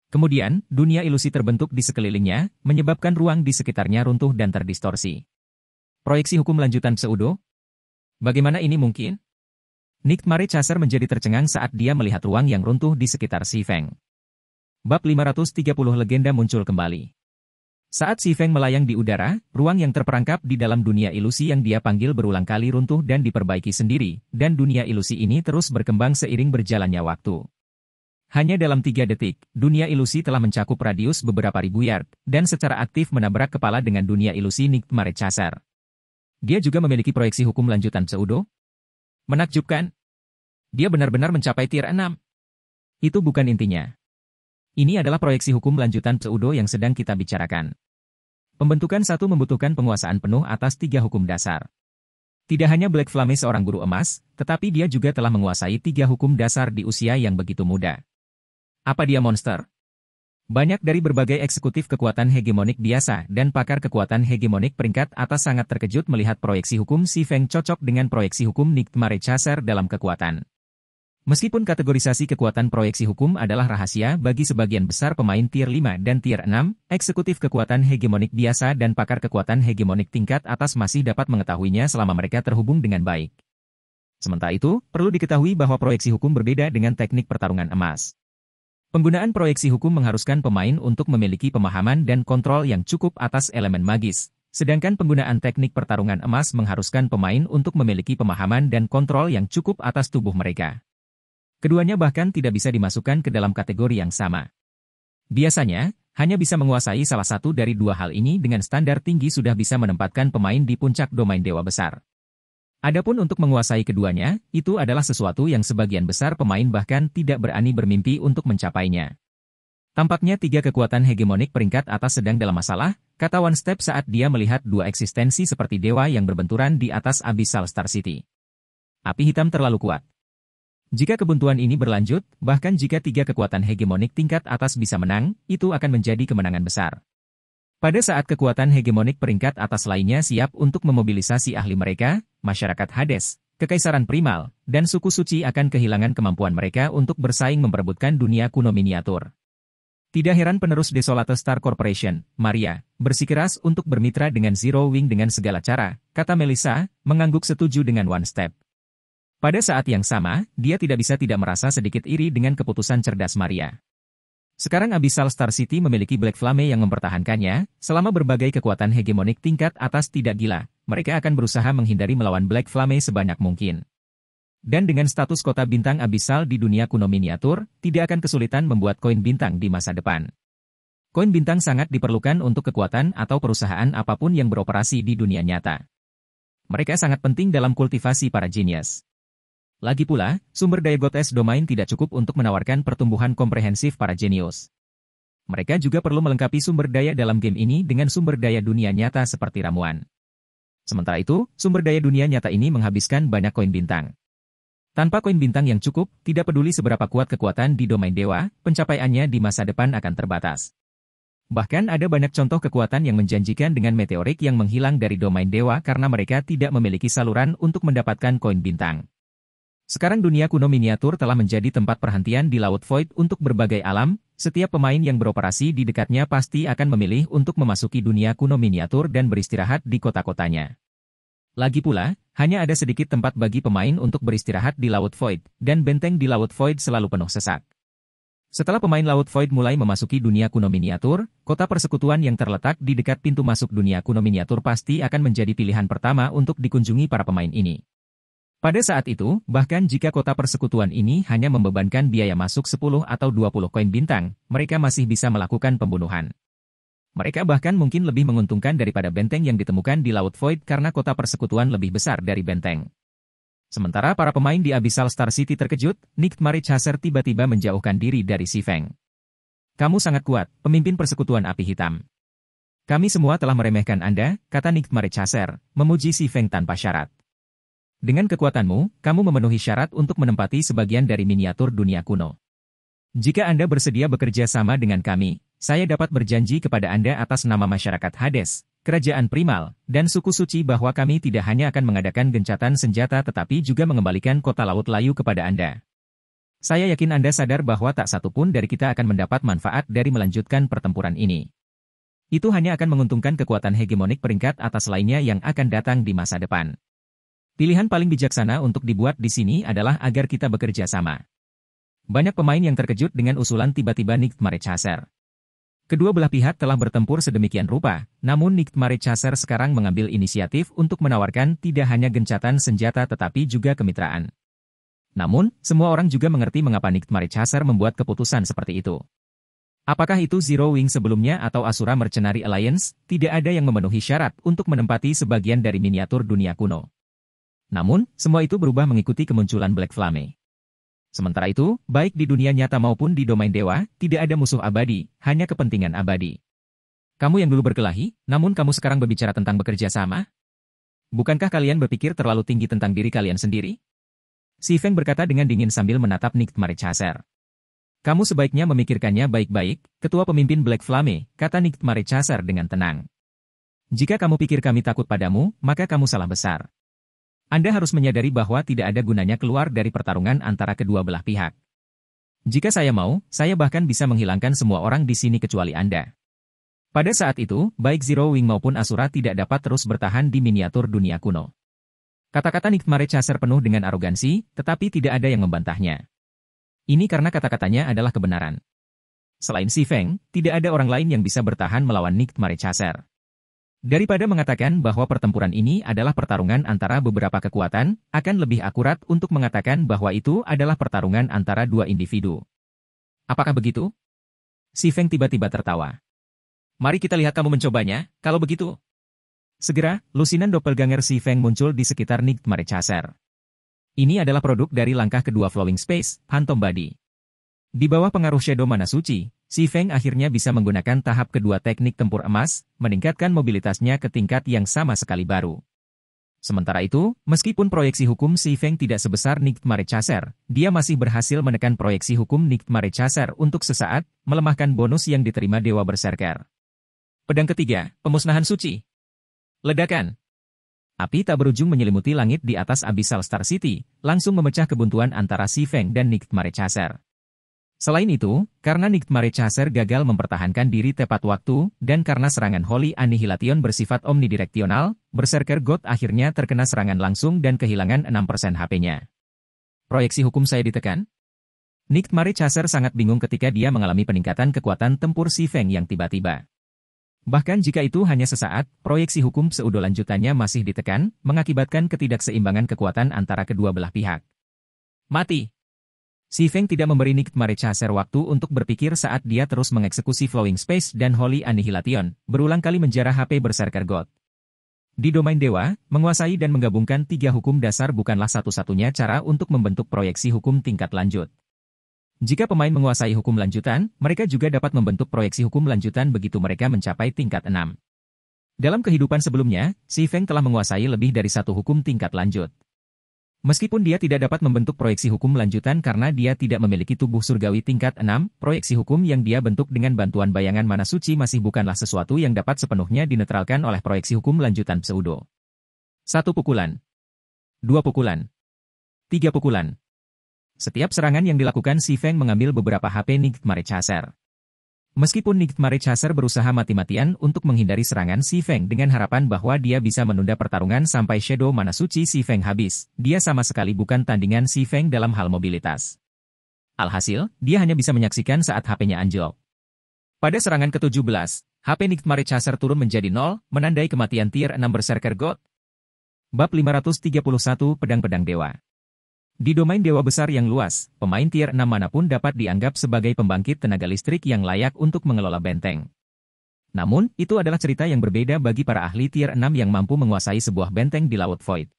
S1: Kemudian, dunia ilusi terbentuk di sekelilingnya, menyebabkan ruang di sekitarnya runtuh dan terdistorsi. Proyeksi hukum lanjutan pseudo? Bagaimana ini mungkin? Nightmare Chaser menjadi tercengang saat dia melihat ruang yang runtuh di sekitar Si Feng. Bab 530 Legenda muncul kembali. Saat Si Feng melayang di udara, ruang yang terperangkap di dalam dunia ilusi yang dia panggil berulang kali runtuh dan diperbaiki sendiri, dan dunia ilusi ini terus berkembang seiring berjalannya waktu. Hanya dalam 3 detik, dunia ilusi telah mencakup radius beberapa ribu yard, dan secara aktif menabrak kepala dengan dunia ilusi Nightmare Chaser. Dia juga memiliki proyeksi hukum lanjutan pseudo? Menakjubkan. Dia benar-benar mencapai tier 6. Itu bukan intinya. Ini adalah proyeksi hukum lanjutan pseudo yang sedang kita bicarakan. Pembentukan satu membutuhkan penguasaan penuh atas 3 hukum dasar. Tidak hanya Black Flame seorang guru emas, tetapi dia juga telah menguasai 3 hukum dasar di usia yang begitu muda. Apa dia monster? Banyak dari berbagai eksekutif kekuatan hegemonik biasa dan pakar kekuatan hegemonik peringkat atas sangat terkejut melihat proyeksi hukum Si Feng cocok dengan proyeksi hukum Nightmare Chaser dalam kekuatan. Meskipun kategorisasi kekuatan proyeksi hukum adalah rahasia bagi sebagian besar pemain tier 5 dan tier 6, eksekutif kekuatan hegemonik biasa dan pakar kekuatan hegemonik tingkat atas masih dapat mengetahuinya selama mereka terhubung dengan baik. Sementara itu, perlu diketahui bahwa proyeksi hukum berbeda dengan teknik pertarungan emas. Penggunaan proyeksi hukum mengharuskan pemain untuk memiliki pemahaman dan kontrol yang cukup atas elemen magis, sedangkan penggunaan teknik pertarungan emas mengharuskan pemain untuk memiliki pemahaman dan kontrol yang cukup atas tubuh mereka. Keduanya bahkan tidak bisa dimasukkan ke dalam kategori yang sama. Biasanya, hanya bisa menguasai salah satu dari 2 hal ini dengan standar tinggi sudah bisa menempatkan pemain di puncak domain dewa besar. Adapun untuk menguasai keduanya, itu adalah sesuatu yang sebagian besar pemain bahkan tidak berani bermimpi untuk mencapainya. Tampaknya tiga kekuatan hegemonik peringkat atas sedang dalam masalah, kata One Step saat dia melihat dua eksistensi seperti dewa yang berbenturan di atas Abyssal Star City. Api hitam terlalu kuat. Jika kebuntuan ini berlanjut, bahkan jika tiga kekuatan hegemonik tingkat atas bisa menang, itu akan menjadi kemenangan besar. Pada saat kekuatan hegemonik peringkat atas lainnya siap untuk memobilisasi ahli mereka, masyarakat Hades, Kekaisaran Primal, dan suku suci akan kehilangan kemampuan mereka untuk bersaing memperebutkan dunia kuno miniatur. Tidak heran penerus Desolate Star Corporation, Maria, bersikeras untuk bermitra dengan Zero Wing dengan segala cara, kata Melissa, mengangguk setuju dengan One Step. Pada saat yang sama, dia tidak bisa tidak merasa sedikit iri dengan keputusan cerdas Maria. Sekarang Abyssal Star City memiliki Black Flame yang mempertahankannya, selama berbagai kekuatan hegemonik tingkat atas tidak gila, mereka akan berusaha menghindari melawan Black Flame sebanyak mungkin. Dan dengan status kota bintang Abyssal di dunia kuno miniatur, tidak akan kesulitan membuat koin bintang di masa depan. Koin bintang sangat diperlukan untuk kekuatan atau perusahaan apapun yang beroperasi di dunia nyata. Mereka sangat penting dalam kultivasi para genius. Lagi pula, sumber daya Goddess Domain tidak cukup untuk menawarkan pertumbuhan komprehensif para jenius. Mereka juga perlu melengkapi sumber daya dalam game ini dengan sumber daya dunia nyata seperti ramuan. Sementara itu, sumber daya dunia nyata ini menghabiskan banyak koin bintang. Tanpa koin bintang yang cukup, tidak peduli seberapa kuat kekuatan di domain dewa, pencapaiannya di masa depan akan terbatas. Bahkan ada banyak contoh kekuatan yang menjanjikan dengan meteorik yang menghilang dari domain dewa karena mereka tidak memiliki saluran untuk mendapatkan koin bintang. Sekarang dunia kuno miniatur telah menjadi tempat perhentian di Laut Void untuk berbagai alam, setiap pemain yang beroperasi di dekatnya pasti akan memilih untuk memasuki dunia kuno miniatur dan beristirahat di kota-kotanya. Lagi pula, hanya ada sedikit tempat bagi pemain untuk beristirahat di Laut Void, dan benteng di Laut Void selalu penuh sesak. Setelah pemain Laut Void mulai memasuki dunia kuno miniatur, kota persekutuan yang terletak di dekat pintu masuk dunia kuno miniatur pasti akan menjadi pilihan pertama untuk dikunjungi para pemain ini. Pada saat itu, bahkan jika kota persekutuan ini hanya membebankan biaya masuk 10 atau 20 koin bintang, mereka masih bisa melakukan pembunuhan. Mereka bahkan mungkin lebih menguntungkan daripada benteng yang ditemukan di Laut Void karena kota persekutuan lebih besar dari benteng. Sementara para pemain di Abyssal Star City terkejut, Nightmare Chaser tiba-tiba menjauhkan diri dari Si Feng. Kamu sangat kuat, pemimpin persekutuan api hitam. Kami semua telah meremehkan Anda, kata Nightmare Chaser, memuji Si Feng tanpa syarat. Dengan kekuatanmu, kamu memenuhi syarat untuk menempati sebagian dari miniatur dunia kuno. Jika Anda bersedia bekerja sama dengan kami, saya dapat berjanji kepada Anda atas nama masyarakat Hades, Kerajaan Primal, dan suku suci bahwa kami tidak hanya akan mengadakan gencatan senjata tetapi juga mengembalikan kota Laut Layu kepada Anda. Saya yakin Anda sadar bahwa tak satu pun dari kita akan mendapat manfaat dari melanjutkan pertempuran ini. Itu hanya akan menguntungkan kekuatan hegemonik peringkat atas lainnya yang akan datang di masa depan. Pilihan paling bijaksana untuk dibuat di sini adalah agar kita bekerja sama. Banyak pemain yang terkejut dengan usulan tiba-tiba Nightmare Chaser. Kedua belah pihak telah bertempur sedemikian rupa, namun Nightmare Chaser sekarang mengambil inisiatif untuk menawarkan tidak hanya gencatan senjata tetapi juga kemitraan. Namun, semua orang juga mengerti mengapa Nightmare Chaser membuat keputusan seperti itu. Apakah itu Zero Wing sebelumnya atau Asura Mercenary Alliance, tidak ada yang memenuhi syarat untuk menempati sebagian dari miniatur dunia kuno. Namun, semua itu berubah mengikuti kemunculan Black Flame. Sementara itu, baik di dunia nyata maupun di domain dewa, tidak ada musuh abadi, hanya kepentingan abadi. Kamu yang dulu berkelahi, namun kamu sekarang berbicara tentang bekerja sama? Bukankah kalian berpikir terlalu tinggi tentang diri kalian sendiri? Si Feng berkata dengan dingin sambil menatap Nightmare Chaser. Kamu sebaiknya memikirkannya baik-baik, ketua pemimpin Black Flame, kata Nightmare Chaser dengan tenang. Jika kamu pikir kami takut padamu, maka kamu salah besar. Anda harus menyadari bahwa tidak ada gunanya keluar dari pertarungan antara kedua belah pihak. Jika saya mau, saya bahkan bisa menghilangkan semua orang di sini kecuali Anda. Pada saat itu, baik Zero Wing maupun Asura tidak dapat terus bertahan di miniatur dunia kuno. Kata-kata Nightmare Chaser penuh dengan arogansi, tetapi tidak ada yang membantahnya. Ini karena kata-katanya adalah kebenaran. Selain Si Feng, tidak ada orang lain yang bisa bertahan melawan Nightmare Chaser. Daripada mengatakan bahwa pertempuran ini adalah pertarungan antara beberapa kekuatan, akan lebih akurat untuk mengatakan bahwa itu adalah pertarungan antara dua individu. Apakah begitu? Si Feng tiba-tiba tertawa. Mari kita lihat kamu mencobanya, kalau begitu. Segera, lusinan doppelganger Si Feng muncul di sekitar Nightmare Chaser. Ini adalah produk dari langkah kedua Flowing Space, Phantom Body. Di bawah pengaruh Shadow Mana Suci, Si Feng akhirnya bisa menggunakan tahap kedua teknik tempur emas, meningkatkan mobilitasnya ke tingkat yang sama sekali baru. Sementara itu, meskipun proyeksi hukum Si Feng tidak sebesar Nightmare Chaser, dia masih berhasil menekan proyeksi hukum Nightmare Chaser untuk sesaat, melemahkan bonus yang diterima Dewa Berserker. Pedang ketiga, Pemusnahan Suci. Ledakan. Api tak berujung menyelimuti langit di atas Abyssal Star City, langsung memecah kebuntuan antara Si Feng dan Nightmare Chaser. Selain itu, karena Nightmare Chaser gagal mempertahankan diri tepat waktu, dan karena serangan Holy Annihilation bersifat omnidireksional, Berserker God akhirnya terkena serangan langsung dan kehilangan 6% HP-nya. Proyeksi hukum saya ditekan? Nightmare Chaser sangat bingung ketika dia mengalami peningkatan kekuatan tempur Si Feng yang tiba-tiba. Bahkan jika itu hanya sesaat, proyeksi hukum pseudo lanjutannya masih ditekan, mengakibatkan ketidakseimbangan kekuatan antara kedua belah pihak. Mati. Si Feng tidak memberi Nightmare Chaser waktu untuk berpikir saat dia terus mengeksekusi Flowing Space dan Holy Annihilation, berulang kali menjarah HP Berserker God. Di domain dewa, menguasai dan menggabungkan 3 hukum dasar bukanlah satu-satunya cara untuk membentuk proyeksi hukum tingkat lanjut. Jika pemain menguasai hukum lanjutan, mereka juga dapat membentuk proyeksi hukum lanjutan begitu mereka mencapai tingkat 6. Dalam kehidupan sebelumnya, Si Feng telah menguasai lebih dari 1 hukum tingkat lanjut. Meskipun dia tidak dapat membentuk proyeksi hukum lanjutan karena dia tidak memiliki tubuh surgawi tingkat 6, proyeksi hukum yang dia bentuk dengan bantuan bayangan mana suci masih bukanlah sesuatu yang dapat sepenuhnya dinetralkan oleh proyeksi hukum lanjutan pseudo. 1 pukulan. 2 pukulan. 3 pukulan. Setiap serangan yang dilakukan Si Feng mengambil beberapa HP Nightmare Chaser. Meskipun Nightmare Chaser berusaha mati-matian untuk menghindari serangan Si Feng dengan harapan bahwa dia bisa menunda pertarungan sampai Shadow Mana Suci Si Feng habis, dia sama sekali bukan tandingan Si Feng dalam hal mobilitas. Alhasil, dia hanya bisa menyaksikan saat HP-nya anjlok. Pada serangan ke-17, HP Nightmare Chaser turun menjadi 0, menandai kematian tier 6 Berserker God. Bab 531 Pedang-Pedang Dewa. Di domain dewa besar yang luas, pemain tier 6 manapun dapat dianggap sebagai pembangkit tenaga listrik yang layak untuk mengelola benteng. Namun, itu adalah cerita yang berbeda bagi para ahli tier 6 yang mampu menguasai sebuah benteng di Laut Void.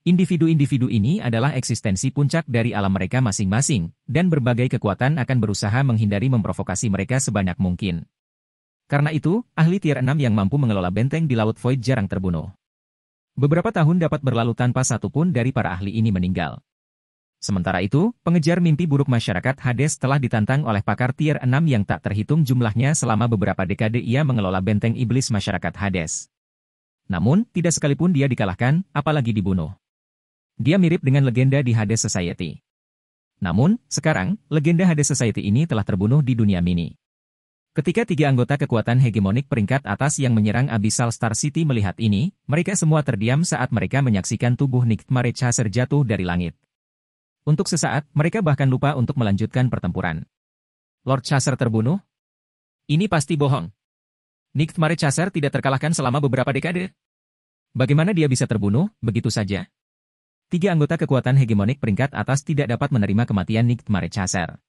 S1: Individu-individu ini adalah eksistensi puncak dari alam mereka masing-masing, dan berbagai kekuatan akan berusaha menghindari memprovokasi mereka sebanyak mungkin. Karena itu, ahli tier 6 yang mampu mengelola benteng di Laut Void jarang terbunuh. Beberapa tahun dapat berlalu tanpa satupun dari para ahli ini meninggal. Sementara itu, pengejar mimpi buruk masyarakat Hades telah ditantang oleh pakar tier 6 yang tak terhitung jumlahnya selama beberapa dekade ia mengelola benteng iblis masyarakat Hades. Namun, tidak sekalipun dia dikalahkan, apalagi dibunuh. Dia mirip dengan legenda di Hades Society. Namun, sekarang, legenda Hades Society ini telah terbunuh di dunia mini. Ketika 3 anggota kekuatan hegemonik peringkat atas yang menyerang Abyssal Star City melihat ini, mereka semua terdiam saat mereka menyaksikan tubuh Nightmare Chaser jatuh dari langit. Untuk sesaat, mereka bahkan lupa untuk melanjutkan pertempuran. Lord Chaser terbunuh? Ini pasti bohong. Nightmare Chaser tidak terkalahkan selama beberapa dekade. Bagaimana dia bisa terbunuh, begitu saja? 3 anggota kekuatan hegemonik peringkat atas tidak dapat menerima kematian Nightmare Chaser.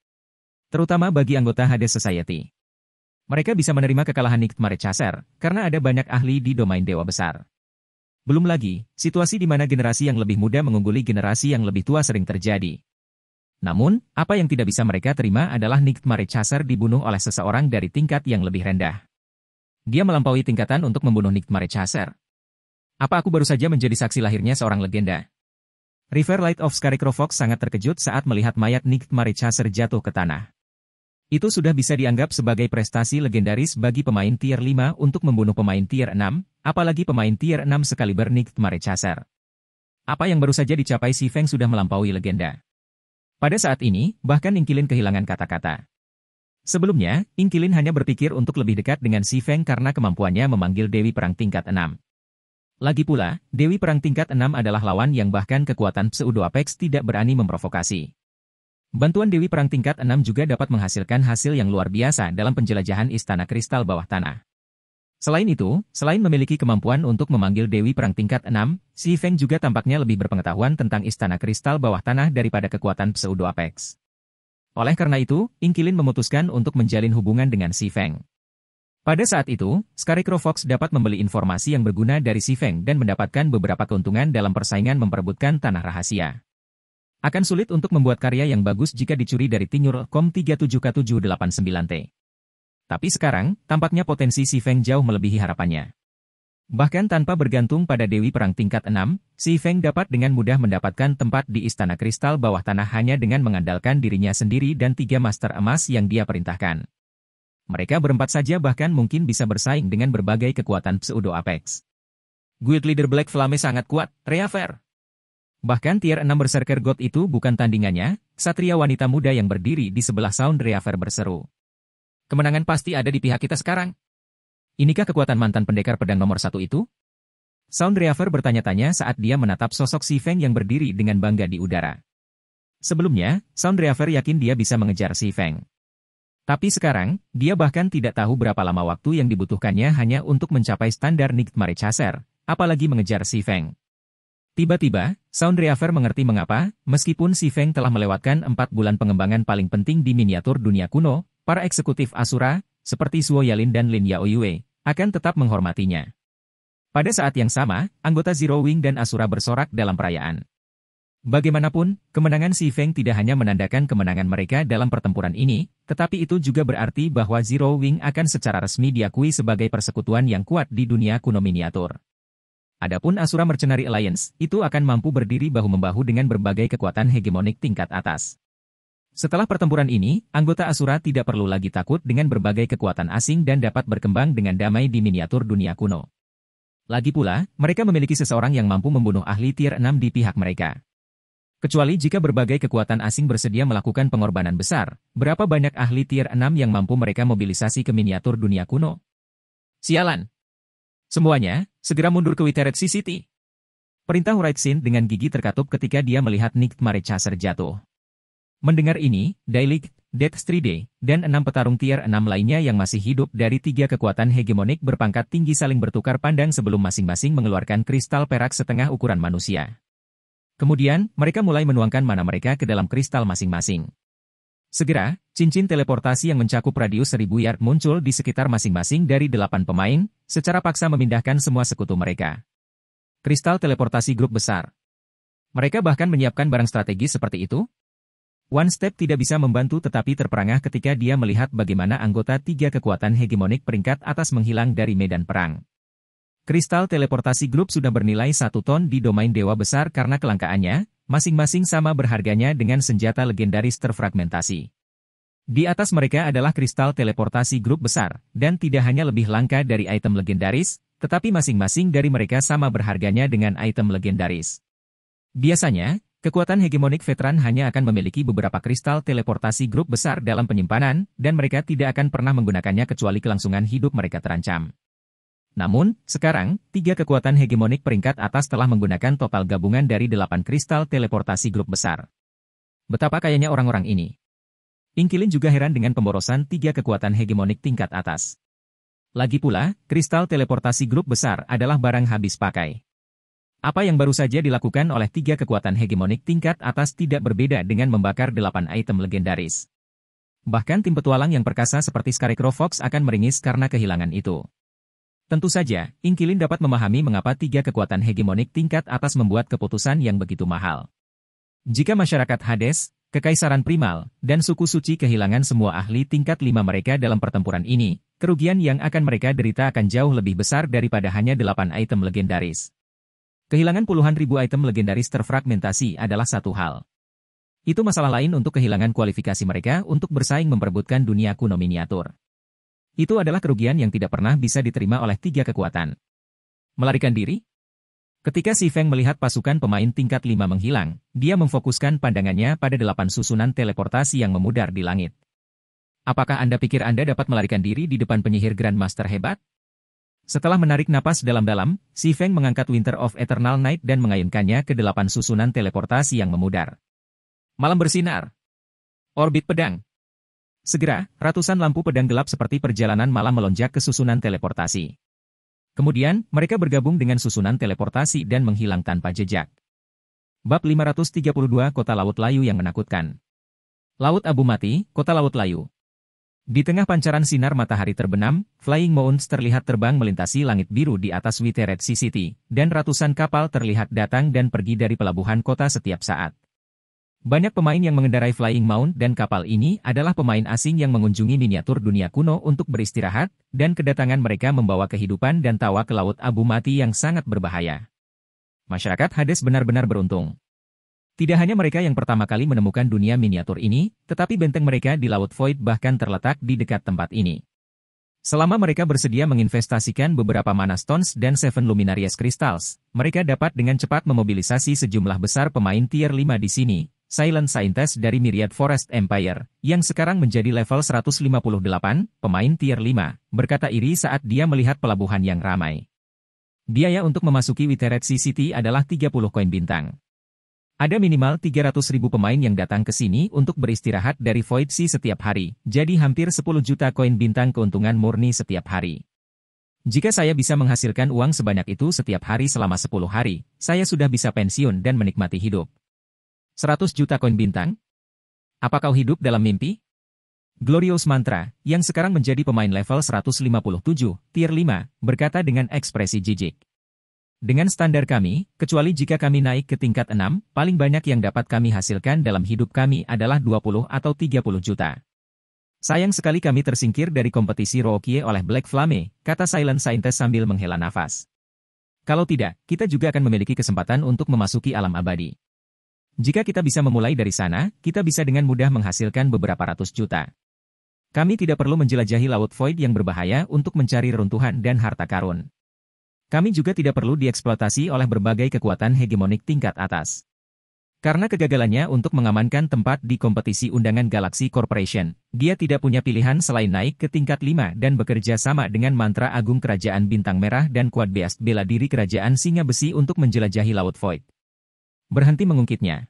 S1: Terutama bagi anggota Hades Society. Mereka bisa menerima kekalahan Nightmare Chaser, karena ada banyak ahli di domain dewa besar. Belum lagi, situasi di mana generasi yang lebih muda mengungguli generasi yang lebih tua sering terjadi. Namun, apa yang tidak bisa mereka terima adalah Nightmare Chaser dibunuh oleh seseorang dari tingkat yang lebih rendah. Dia melampaui tingkatan untuk membunuh Nightmare Chaser. Apa aku baru saja menjadi saksi lahirnya seorang legenda? River Light of Scarecrow Fox sangat terkejut saat melihat mayat Nightmare Chaser jatuh ke tanah. Itu sudah bisa dianggap sebagai prestasi legendaris bagi pemain tier 5 untuk membunuh pemain tier 6, apalagi pemain tier 6 sekaliber Nightmare Chaser. Apa yang baru saja dicapai Si Feng sudah melampaui legenda. Pada saat ini, bahkan Ingkilin kehilangan kata-kata. Sebelumnya, Ingkilin hanya berpikir untuk lebih dekat dengan Si Feng karena kemampuannya memanggil Dewi Perang tingkat 6. Lagi pula, Dewi Perang tingkat 6 adalah lawan yang bahkan kekuatan Pseudo Apex tidak berani memprovokasi. Bantuan Dewi Perang tingkat 6 juga dapat menghasilkan hasil yang luar biasa dalam penjelajahan Istana Kristal bawah tanah. Selain itu, selain memiliki kemampuan untuk memanggil Dewi Perang tingkat 6, Si Feng juga tampaknya lebih berpengetahuan tentang Istana Kristal bawah tanah daripada kekuatan Pseudo Apex. Oleh karena itu, Ingkilin memutuskan untuk menjalin hubungan dengan Si Feng. Pada saat itu, Scarecrow Fox dapat membeli informasi yang berguna dari Si Feng dan mendapatkan beberapa keuntungan dalam persaingan memperebutkan tanah rahasia. Akan sulit untuk membuat karya yang bagus jika dicuri dari Tinyur.com 37K789T. Tapi sekarang, tampaknya potensi Si Feng jauh melebihi harapannya. Bahkan tanpa bergantung pada Dewi Perang tingkat 6, Si Feng dapat dengan mudah mendapatkan tempat di Istana Kristal bawah tanah hanya dengan mengandalkan dirinya sendiri dan 3 master emas yang dia perintahkan. Mereka berempat saja bahkan mungkin bisa bersaing dengan berbagai kekuatan pseudo-apex. Guild Leader Black Flame sangat kuat, Reaver. Bahkan tier 6 Berserker God itu bukan tandingannya, satria wanita muda yang berdiri di sebelah Sound Reaver berseru. Kemenangan pasti ada di pihak kita sekarang. Inikah kekuatan mantan pendekar pedang nomor 1 itu? Sound Reaver bertanya-tanya saat dia menatap sosok Si Feng yang berdiri dengan bangga di udara. Sebelumnya, Sound Reaver yakin dia bisa mengejar Si Feng. Tapi sekarang, dia bahkan tidak tahu berapa lama waktu yang dibutuhkannya hanya untuk mencapai standar Nightmare Chaser, apalagi mengejar Si Feng. Tiba-tiba, Sound Reaver mengerti mengapa, meskipun Si Feng telah melewatkan 4 bulan pengembangan paling penting di miniatur dunia kuno, para eksekutif Asura, seperti Suo Yalin dan Lin Yaoyue, akan tetap menghormatinya. Pada saat yang sama, anggota Zero Wing dan Asura bersorak dalam perayaan. Bagaimanapun, kemenangan Si Feng tidak hanya menandakan kemenangan mereka dalam pertempuran ini, tetapi itu juga berarti bahwa Zero Wing akan secara resmi diakui sebagai persekutuan yang kuat di dunia kuno miniatur. Adapun Asura Mercenary Alliance, itu akan mampu berdiri bahu-membahu dengan berbagai kekuatan hegemonik tingkat atas. Setelah pertempuran ini, anggota Asura tidak perlu lagi takut dengan berbagai kekuatan asing dan dapat berkembang dengan damai di miniatur dunia kuno. Lagi pula, mereka memiliki seseorang yang mampu membunuh ahli tier 6 di pihak mereka. Kecuali jika berbagai kekuatan asing bersedia melakukan pengorbanan besar, berapa banyak ahli tier 6 yang mampu mereka mobilisasi ke miniatur dunia kuno? Sialan! Semuanya, segera mundur ke Withered City. Perintah Wraithsin dengan gigi terkatup ketika dia melihat Nightmare Chaser jatuh. Mendengar ini, Dailic, Deathstride, dan 6 petarung tier 6 lainnya yang masih hidup dari 3 kekuatan hegemonik berpangkat tinggi saling bertukar pandang sebelum masing-masing mengeluarkan kristal perak setengah ukuran manusia. Kemudian, mereka mulai menuangkan mana mereka ke dalam kristal masing-masing. Segera, cincin teleportasi yang mencakup radius 1000 yard muncul di sekitar masing-masing dari 8 pemain, secara paksa memindahkan semua sekutu mereka. Kristal teleportasi grup besar. Mereka bahkan menyiapkan barang strategis seperti itu? One Step tidak bisa membantu tetapi terperangah ketika dia melihat bagaimana anggota 3 kekuatan hegemonik peringkat atas menghilang dari medan perang. Kristal teleportasi grup sudah bernilai 1 ton di domain dewa besar karena kelangkaannya, masing-masing sama berharganya dengan senjata legendaris terfragmentasi. Di atas mereka adalah kristal teleportasi grup besar, dan tidak hanya lebih langka dari item legendaris, tetapi masing-masing dari mereka sama berharganya dengan item legendaris. Biasanya, kekuatan hegemonik veteran hanya akan memiliki beberapa kristal teleportasi grup besar dalam penyimpanan, dan mereka tidak akan pernah menggunakannya kecuali kelangsungan hidup mereka terancam. Namun, sekarang, 3 kekuatan hegemonik peringkat atas telah menggunakan total gabungan dari 8 kristal teleportasi grup besar. Betapa kayanya orang-orang ini. Ingkilin juga heran dengan pemborosan 3 kekuatan hegemonik tingkat atas. Lagi pula, kristal teleportasi grup besar adalah barang habis pakai. Apa yang baru saja dilakukan oleh 3 kekuatan hegemonik tingkat atas tidak berbeda dengan membakar 8 item legendaris. Bahkan tim petualang yang perkasa seperti Scarecrow Fox akan meringis karena kehilangan itu. Tentu saja, Ingkilin dapat memahami mengapa 3 kekuatan hegemonik tingkat atas membuat keputusan yang begitu mahal. Jika masyarakat Hades, Kekaisaran Primal, dan suku suci kehilangan semua ahli tingkat 5 mereka dalam pertempuran ini, kerugian yang akan mereka derita akan jauh lebih besar daripada hanya 8 item legendaris. Kehilangan puluhan ribu item legendaris terfragmentasi adalah satu hal. Itu masalah lain untuk kehilangan kualifikasi mereka untuk bersaing memperebutkan dunia kuno miniatur. Itu adalah kerugian yang tidak pernah bisa diterima oleh 3 kekuatan. Melarikan diri? Ketika Si Feng melihat pasukan pemain tingkat 5 menghilang, dia memfokuskan pandangannya pada 8 susunan teleportasi yang memudar di langit. Apakah Anda pikir Anda dapat melarikan diri di depan penyihir Grandmaster hebat? Setelah menarik napas dalam-dalam, Si Feng mengangkat Winter of Eternal Night dan mengayunkannya ke 8 susunan teleportasi yang memudar. Malam bersinar. Orbit pedang. Segera, ratusan lampu pedang gelap seperti perjalanan malam melonjak ke susunan teleportasi. Kemudian, mereka bergabung dengan susunan teleportasi dan menghilang tanpa jejak. Bab 532 Kota Laut Layu yang menakutkan. Laut Abu Mati, Kota Laut Layu. Di tengah pancaran sinar matahari terbenam, Flying Mounts terlihat terbang melintasi langit biru di atas Withered Sea City, dan ratusan kapal terlihat datang dan pergi dari pelabuhan kota setiap saat. Banyak pemain yang mengendarai Flying Mount dan kapal ini adalah pemain asing yang mengunjungi miniatur dunia kuno untuk beristirahat, dan kedatangan mereka membawa kehidupan dan tawa ke laut abu mati yang sangat berbahaya. Masyarakat Hades benar-benar beruntung. Tidak hanya mereka yang pertama kali menemukan dunia miniatur ini, tetapi benteng mereka di Laut Void bahkan terletak di dekat tempat ini. Selama mereka bersedia menginvestasikan beberapa Mana Stones dan Seven Luminarious Crystals, mereka dapat dengan cepat memobilisasi sejumlah besar pemain tier 5 di sini. Silent Scientist dari Myriad Forest Empire, yang sekarang menjadi level 158, pemain tier 5, berkata iri saat dia melihat pelabuhan yang ramai. Biaya untuk memasuki Withered Sea City adalah 30 koin bintang. Ada minimal 300.000 pemain yang datang ke sini untuk beristirahat dari Void Sea setiap hari, jadi hampir 10 juta koin bintang keuntungan murni setiap hari. Jika saya bisa menghasilkan uang sebanyak itu setiap hari selama 10 hari, saya sudah bisa pensiun dan menikmati hidup. 100 juta koin bintang? Apa kau hidup dalam mimpi? Glorious Mantra, yang sekarang menjadi pemain level 157, tier 5, berkata dengan ekspresi jijik. Dengan standar kami, kecuali jika kami naik ke tingkat 6, paling banyak yang dapat kami hasilkan dalam hidup kami adalah 20 atau 30 juta. Sayang sekali kami tersingkir dari kompetisi Rookie oleh Black Flame, kata Silent Scientist sambil menghela nafas. Kalau tidak, kita juga akan memiliki kesempatan untuk memasuki alam abadi. Jika kita bisa memulai dari sana, kita bisa dengan mudah menghasilkan beberapa ratus juta. Kami tidak perlu menjelajahi Laut Void yang berbahaya untuk mencari reruntuhan dan harta karun. Kami juga tidak perlu dieksploitasi oleh berbagai kekuatan hegemonik tingkat atas. Karena kegagalannya untuk mengamankan tempat di kompetisi undangan Galaxy Corporation, dia tidak punya pilihan selain naik ke tingkat 5 dan bekerja sama dengan mantra agung kerajaan bintang merah dan Quad Beast bela diri kerajaan singa besi untuk menjelajahi Laut Void. Berhenti mengungkitnya.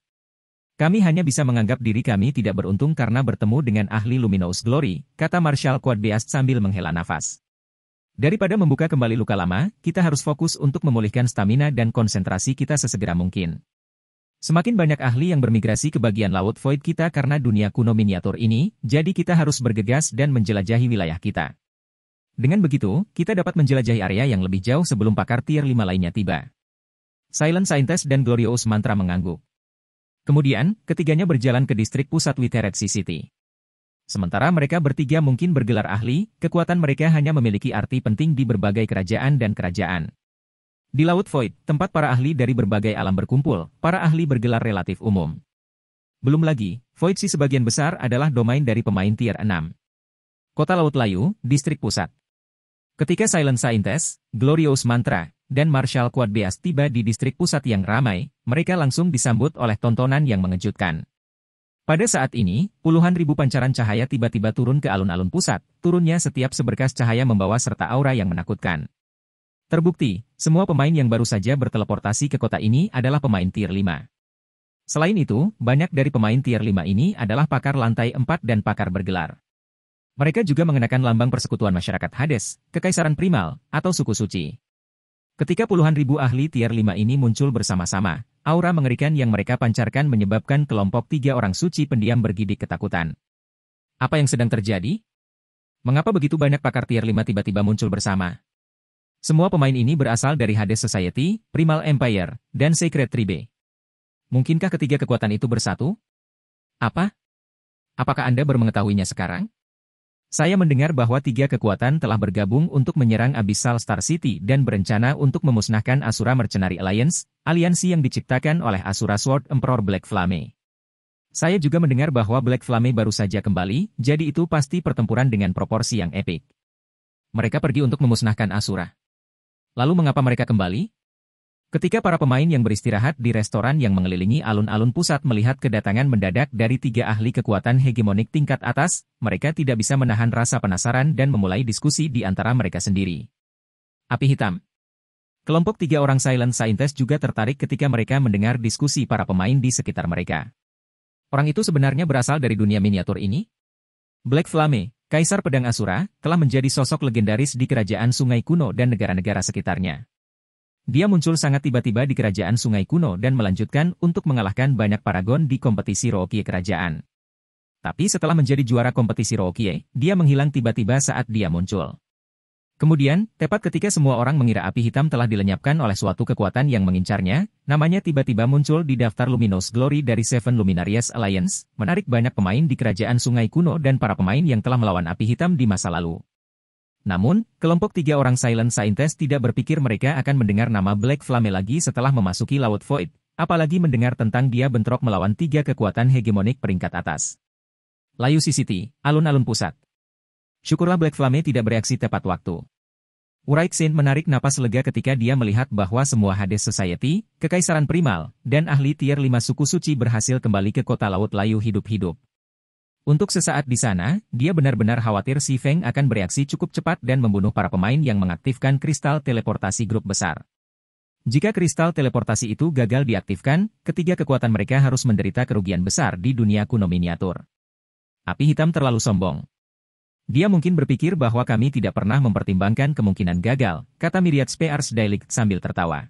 S1: Kami hanya bisa menganggap diri kami tidak beruntung karena bertemu dengan ahli Luminous Glory, kata Marshal Quad Beast sambil menghela nafas. Daripada membuka kembali luka lama, kita harus fokus untuk memulihkan stamina dan konsentrasi kita sesegera mungkin. Semakin banyak ahli yang bermigrasi ke bagian Laut Void kita karena dunia kuno miniatur ini, jadi kita harus bergegas dan menjelajahi wilayah kita. Dengan begitu, kita dapat menjelajahi area yang lebih jauh sebelum pakar tier 5 lainnya tiba. Silent Scientist dan Glorious Mantra mengangguk. Kemudian, ketiganya berjalan ke distrik pusat Withered Sea City. Sementara mereka bertiga mungkin bergelar ahli, kekuatan mereka hanya memiliki arti penting di berbagai kerajaan dan kerajaan. Di Laut Void, tempat para ahli dari berbagai alam berkumpul, para ahli bergelar relatif umum. Belum lagi, Void Sea sebagian besar adalah domain dari pemain tier 6. Kota Laut Layu, distrik pusat. Ketika Silent Scientist, Glorious Mantra, dan Marshal Quad Beast tiba di distrik pusat yang ramai, mereka langsung disambut oleh tontonan yang mengejutkan. Pada saat ini, puluhan ribu pancaran cahaya tiba-tiba turun ke alun-alun pusat, turunnya setiap seberkas cahaya membawa serta aura yang menakutkan. Terbukti, semua pemain yang baru saja berteleportasi ke kota ini adalah pemain tier 5. Selain itu, banyak dari pemain tier 5 ini adalah pakar lantai 4 dan pakar bergelar. Mereka juga mengenakan lambang persekutuan masyarakat Hades, kekaisaran primal, atau suku suci. Ketika puluhan ribu ahli tier 5 ini muncul bersama-sama, aura mengerikan yang mereka pancarkan menyebabkan kelompok 3 orang suci pendiam bergidik ketakutan. Apa yang sedang terjadi? Mengapa begitu banyak pakar tier 5 tiba-tiba muncul bersama? Semua pemain ini berasal dari Hades Society, Primal Empire, dan Sacred Tribe. Mungkinkah ketiga kekuatan itu bersatu? Apa? Apakah Anda baru mengetahuinya sekarang? Saya mendengar bahwa 3 kekuatan telah bergabung untuk menyerang Abyssal Star City dan berencana untuk memusnahkan Asura Mercenary Alliance, aliansi yang diciptakan oleh Asura Sword Emperor Black Flame. Saya juga mendengar bahwa Black Flame baru saja kembali, jadi itu pasti pertempuran dengan proporsi yang epik. Mereka pergi untuk memusnahkan Asura. Lalu mengapa mereka kembali? Ketika para pemain yang beristirahat di restoran yang mengelilingi alun-alun pusat melihat kedatangan mendadak dari 3 ahli kekuatan hegemonik tingkat atas, mereka tidak bisa menahan rasa penasaran dan memulai diskusi di antara mereka sendiri. Api hitam. Kelompok 3 orang Silent Scientist juga tertarik ketika mereka mendengar diskusi para pemain di sekitar mereka. Orang itu sebenarnya berasal dari dunia miniatur ini? Black Flame, Kaisar Pedang Asura, telah menjadi sosok legendaris di kerajaan sungai kuno dan negara-negara sekitarnya. Dia muncul sangat tiba-tiba di kerajaan sungai kuno dan melanjutkan untuk mengalahkan banyak paragon di kompetisi Rookie kerajaan. Tapi setelah menjadi juara kompetisi Rookie, dia menghilang tiba-tiba saat dia muncul. Kemudian, tepat ketika semua orang mengira api hitam telah dilenyapkan oleh suatu kekuatan yang mengincarnya, namanya tiba-tiba muncul di daftar Luminous Glory dari Seven Luminarious Alliance, menarik banyak pemain di kerajaan sungai kuno dan para pemain yang telah melawan api hitam di masa lalu. Namun, kelompok 3 orang Silent Scientist tidak berpikir mereka akan mendengar nama Black Flame lagi setelah memasuki Laut Void, apalagi mendengar tentang dia bentrok melawan 3 kekuatan hegemonik peringkat atas. Layu CCT, alun-alun pusat. Syukurlah Black Flame tidak bereaksi tepat waktu. Wright Saint menarik napas lega ketika dia melihat bahwa semua Hades Society, Kekaisaran Primal, dan ahli tier 5 suku suci berhasil kembali ke kota Laut Layu hidup-hidup. Untuk sesaat di sana, dia benar-benar khawatir si Feng akan bereaksi cukup cepat dan membunuh para pemain yang mengaktifkan kristal teleportasi grup besar. Jika kristal teleportasi itu gagal diaktifkan, ketiga kekuatan mereka harus menderita kerugian besar di dunia kuno miniatur. Api hitam terlalu sombong. Dia mungkin berpikir bahwa kami tidak pernah mempertimbangkan kemungkinan gagal, kata Myriad Spears Daily sambil tertawa.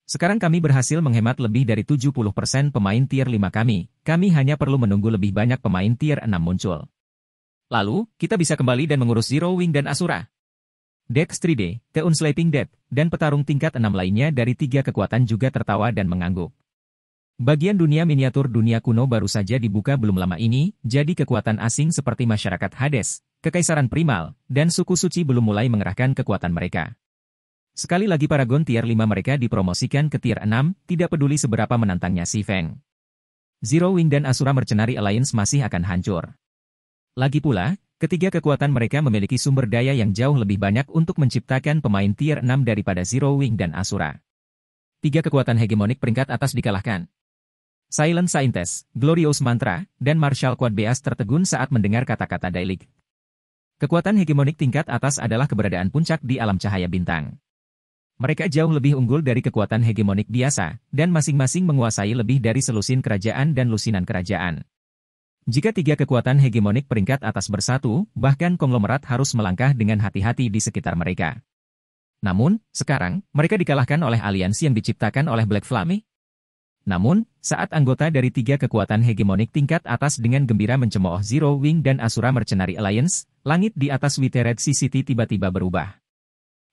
S1: Sekarang kami berhasil menghemat lebih dari 70% pemain tier 5 kami hanya perlu menunggu lebih banyak pemain tier 6 muncul. Lalu, kita bisa kembali dan mengurus Zero Wing dan Asura. Dex 3D, The Unsleeping Dead, dan petarung tingkat 6 lainnya dari 3 kekuatan juga tertawa dan mengangguk. Bagian dunia miniatur dunia kuno baru saja dibuka belum lama ini, jadi kekuatan asing seperti masyarakat Hades, Kekaisaran Primal, dan suku suci belum mulai mengerahkan kekuatan mereka. Sekali lagi Paragon tier 5 mereka dipromosikan ke tier 6, tidak peduli seberapa menantangnya si Feng. Zero Wing dan Asura Mercenary Alliance masih akan hancur. Lagi pula, ketiga kekuatan mereka memiliki sumber daya yang jauh lebih banyak untuk menciptakan pemain tier 6 daripada Zero Wing dan Asura. 3 kekuatan hegemonik peringkat atas dikalahkan. Silent Scientist, Glorious Mantra, dan Martial Quad Beast tertegun saat mendengar kata-kata Daily. Kekuatan hegemonik tingkat atas adalah keberadaan puncak di alam cahaya bintang. Mereka jauh lebih unggul dari kekuatan hegemonik biasa, dan masing-masing menguasai lebih dari selusin kerajaan dan lusinan kerajaan. Jika 3 kekuatan hegemonik peringkat atas bersatu, bahkan konglomerat harus melangkah dengan hati-hati di sekitar mereka. Namun, sekarang, mereka dikalahkan oleh aliansi yang diciptakan oleh Black Flame. Namun, saat anggota dari 3 kekuatan hegemonik tingkat atas dengan gembira mencemooh Zero Wing dan Asura Mercenary Alliance, langit di atas Withered City tiba-tiba berubah.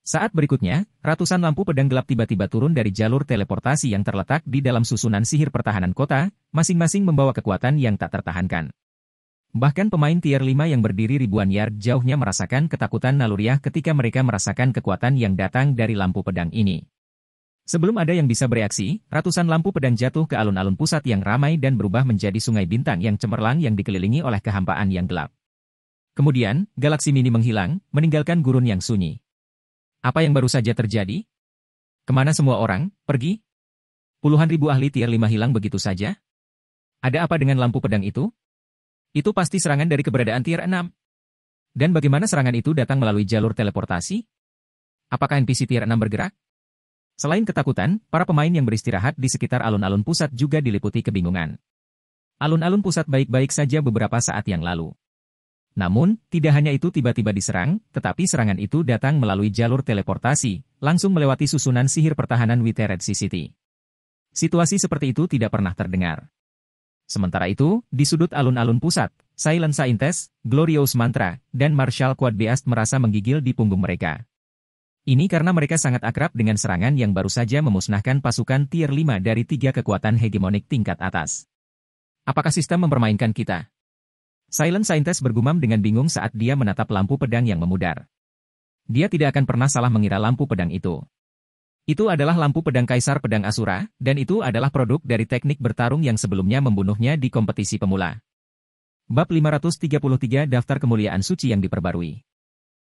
S1: Saat berikutnya, ratusan lampu pedang gelap tiba-tiba turun dari jalur teleportasi yang terletak di dalam susunan sihir pertahanan kota, masing-masing membawa kekuatan yang tak tertahankan. Bahkan pemain tier 5 yang berdiri ribuan yard jauhnya merasakan ketakutan naluriah ketika mereka merasakan kekuatan yang datang dari lampu pedang ini. Sebelum ada yang bisa bereaksi, ratusan lampu pedang jatuh ke alun-alun pusat yang ramai dan berubah menjadi sungai bintang yang cemerlang yang dikelilingi oleh kehampaan yang gelap. Kemudian, galaksi mini menghilang, meninggalkan gurun yang sunyi. Apa yang baru saja terjadi? Kemana semua orang pergi? Puluhan ribu ahli tier 5 hilang begitu saja? Ada apa dengan lampu pedang itu? Itu pasti serangan dari keberadaan tier 6. Dan bagaimana serangan itu datang melalui jalur teleportasi? Apakah NPC tier 6 bergerak? Selain ketakutan, para pemain yang beristirahat di sekitar alun-alun pusat juga diliputi kebingungan. Alun-alun pusat baik-baik saja beberapa saat yang lalu. Namun, tidak hanya itu tiba-tiba diserang, tetapi serangan itu datang melalui jalur teleportasi, langsung melewati susunan sihir pertahanan Withered City. Situasi seperti itu tidak pernah terdengar. Sementara itu, di sudut alun-alun pusat, Silent Scientist, Glorious Mantra, dan Martial Quad Beast merasa menggigil di punggung mereka. Ini karena mereka sangat akrab dengan serangan yang baru saja memusnahkan pasukan tier 5 dari 3 kekuatan hegemonik tingkat atas. Apakah sistem mempermainkan kita? Silent Scientist bergumam dengan bingung saat dia menatap lampu pedang yang memudar. Dia tidak akan pernah salah mengira lampu pedang itu. Itu adalah lampu pedang Kaisar Pedang Asura, dan itu adalah produk dari teknik bertarung yang sebelumnya membunuhnya di kompetisi pemula. Bab 533 Daftar Kemuliaan Suci yang diperbarui.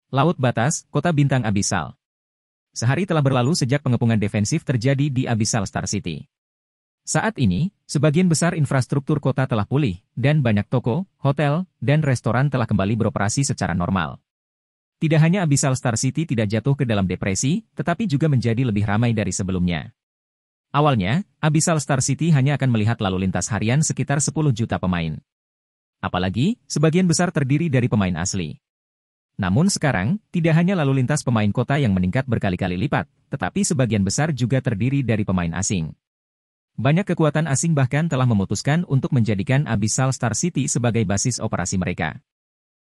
S1: Laut Batas, Kota Bintang Abyssal. Sehari telah berlalu sejak pengepungan defensif terjadi di Abyssal Star City. Saat ini, sebagian besar infrastruktur kota telah pulih, dan banyak toko, hotel, dan restoran telah kembali beroperasi secara normal. Tidak hanya Abyssal Star City tidak jatuh ke dalam depresi, tetapi juga menjadi lebih ramai dari sebelumnya. Awalnya, Abyssal Star City hanya akan melihat lalu lintas harian sekitar 10 juta pemain. Apalagi, sebagian besar terdiri dari pemain asli. Namun sekarang, tidak hanya lalu lintas pemain kota yang meningkat berkali-kali lipat, tetapi sebagian besar juga terdiri dari pemain asing. Banyak kekuatan asing bahkan telah memutuskan untuk menjadikan Abyssal Star City sebagai basis operasi mereka.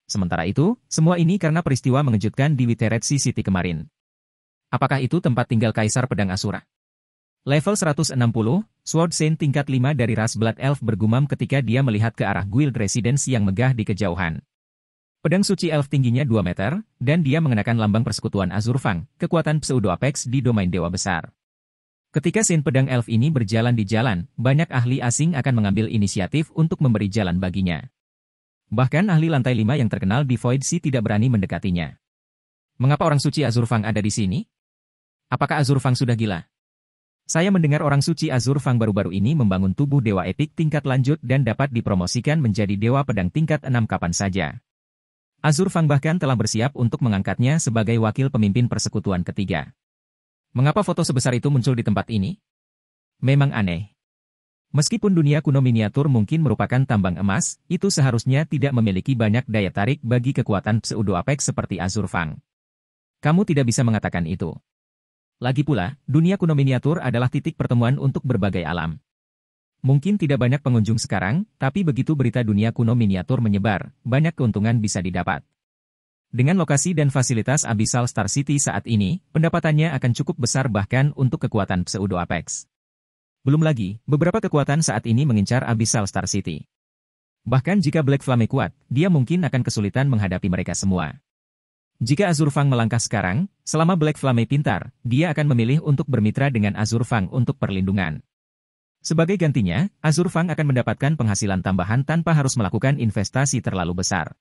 S1: Sementara itu, semua ini karena peristiwa mengejutkan di Witeretsi City kemarin. Apakah itu tempat tinggal Kaisar Pedang Asura? Level 160, Sword Saint tingkat 5 dari ras Blood Elf bergumam ketika dia melihat ke arah Guild Residence yang megah di kejauhan. Pedang suci elf tingginya 2 meter, dan dia mengenakan lambang persekutuan Azur Fang, kekuatan Pseudo Apex di domain Dewa Besar. Ketika Saint Pedang Elf ini berjalan di jalan, banyak ahli asing akan mengambil inisiatif untuk memberi jalan baginya. Bahkan ahli lantai 5 yang terkenal di Void Sea tidak berani mendekatinya. Mengapa orang suci Azur Fang ada di sini? Apakah Azur Fang sudah gila? Saya mendengar orang suci Azur Fang baru-baru ini membangun tubuh dewa epik tingkat lanjut dan dapat dipromosikan menjadi dewa pedang tingkat 6 kapan saja. Azur Fang bahkan telah bersiap untuk mengangkatnya sebagai wakil pemimpin persekutuan ketiga. Mengapa foto sebesar itu muncul di tempat ini? Memang aneh. Meskipun dunia kuno miniatur mungkin merupakan tambang emas, itu seharusnya tidak memiliki banyak daya tarik bagi kekuatan Pseudo Apex seperti Azur Fang. Kamu tidak bisa mengatakan itu. Lagi pula, dunia kuno miniatur adalah titik pertemuan untuk berbagai alam. Mungkin tidak banyak pengunjung sekarang, tapi begitu berita dunia kuno miniatur menyebar, banyak keuntungan bisa didapat. Dengan lokasi dan fasilitas Abyssal Star City saat ini, pendapatannya akan cukup besar bahkan untuk kekuatan Pseudo Apex. Belum lagi, beberapa kekuatan saat ini mengincar Abyssal Star City. Bahkan jika Black Flame kuat, dia mungkin akan kesulitan menghadapi mereka semua. Jika Azur Fang melangkah sekarang, selama Black Flame pintar, dia akan memilih untuk bermitra dengan Azur Fang untuk perlindungan. Sebagai gantinya, Azur Fang akan mendapatkan penghasilan tambahan tanpa harus melakukan investasi terlalu besar.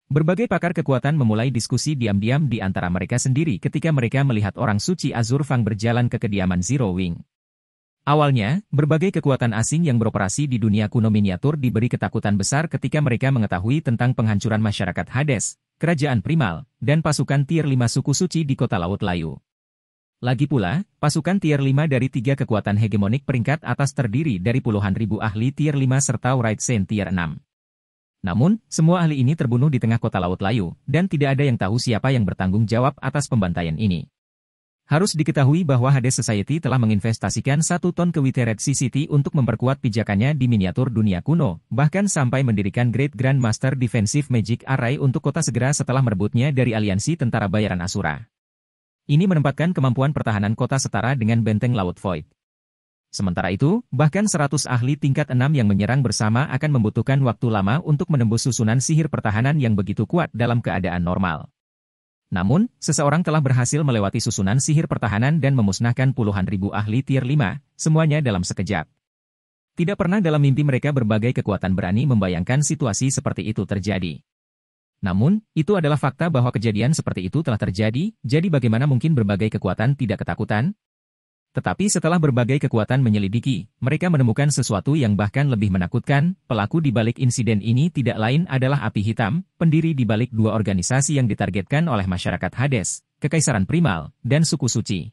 S1: Berbagai pakar kekuatan memulai diskusi diam-diam di antara mereka sendiri ketika mereka melihat orang suci Azur Fang berjalan ke kediaman Zero Wing. Awalnya, berbagai kekuatan asing yang beroperasi di dunia kuno miniatur diberi ketakutan besar ketika mereka mengetahui tentang penghancuran masyarakat Hades, kerajaan primal, dan pasukan tier 5 suku suci di kota Laut Layu. Lagi pula, pasukan tier 5 dari 3 kekuatan hegemonik peringkat atas terdiri dari puluhan ribu ahli tier 5 serta Wraith Saint tier 6. Namun, semua ahli ini terbunuh di tengah kota Laut Layu, dan tidak ada yang tahu siapa yang bertanggung jawab atas pembantaian ini. Harus diketahui bahwa Hades Society telah menginvestasikan 1 ton ke Witeretsi City untuk memperkuat pijakannya di miniatur dunia kuno, bahkan sampai mendirikan Great Grandmaster Defensive Magic Array untuk kota segera setelah merebutnya dari aliansi tentara bayaran Asura. Ini menempatkan kemampuan pertahanan kota setara dengan benteng Laut Void. Sementara itu, bahkan 100 ahli tingkat 6 yang menyerang bersama akan membutuhkan waktu lama untuk menembus susunan sihir pertahanan yang begitu kuat dalam keadaan normal. Namun, seseorang telah berhasil melewati susunan sihir pertahanan dan memusnahkan puluhan ribu ahli tier 5, semuanya dalam sekejap. Tidak pernah dalam mimpi mereka berbagai kekuatan berani membayangkan situasi seperti itu terjadi. Namun, itu adalah fakta bahwa kejadian seperti itu telah terjadi, jadi bagaimana mungkin berbagai kekuatan tidak ketakutan? Tetapi setelah berbagai kekuatan menyelidiki, mereka menemukan sesuatu yang bahkan lebih menakutkan. Pelaku di balik insiden ini tidak lain adalah Api Hitam, pendiri di balik 2 organisasi yang ditargetkan oleh masyarakat Hades, Kekaisaran Primal, dan Suku Suci.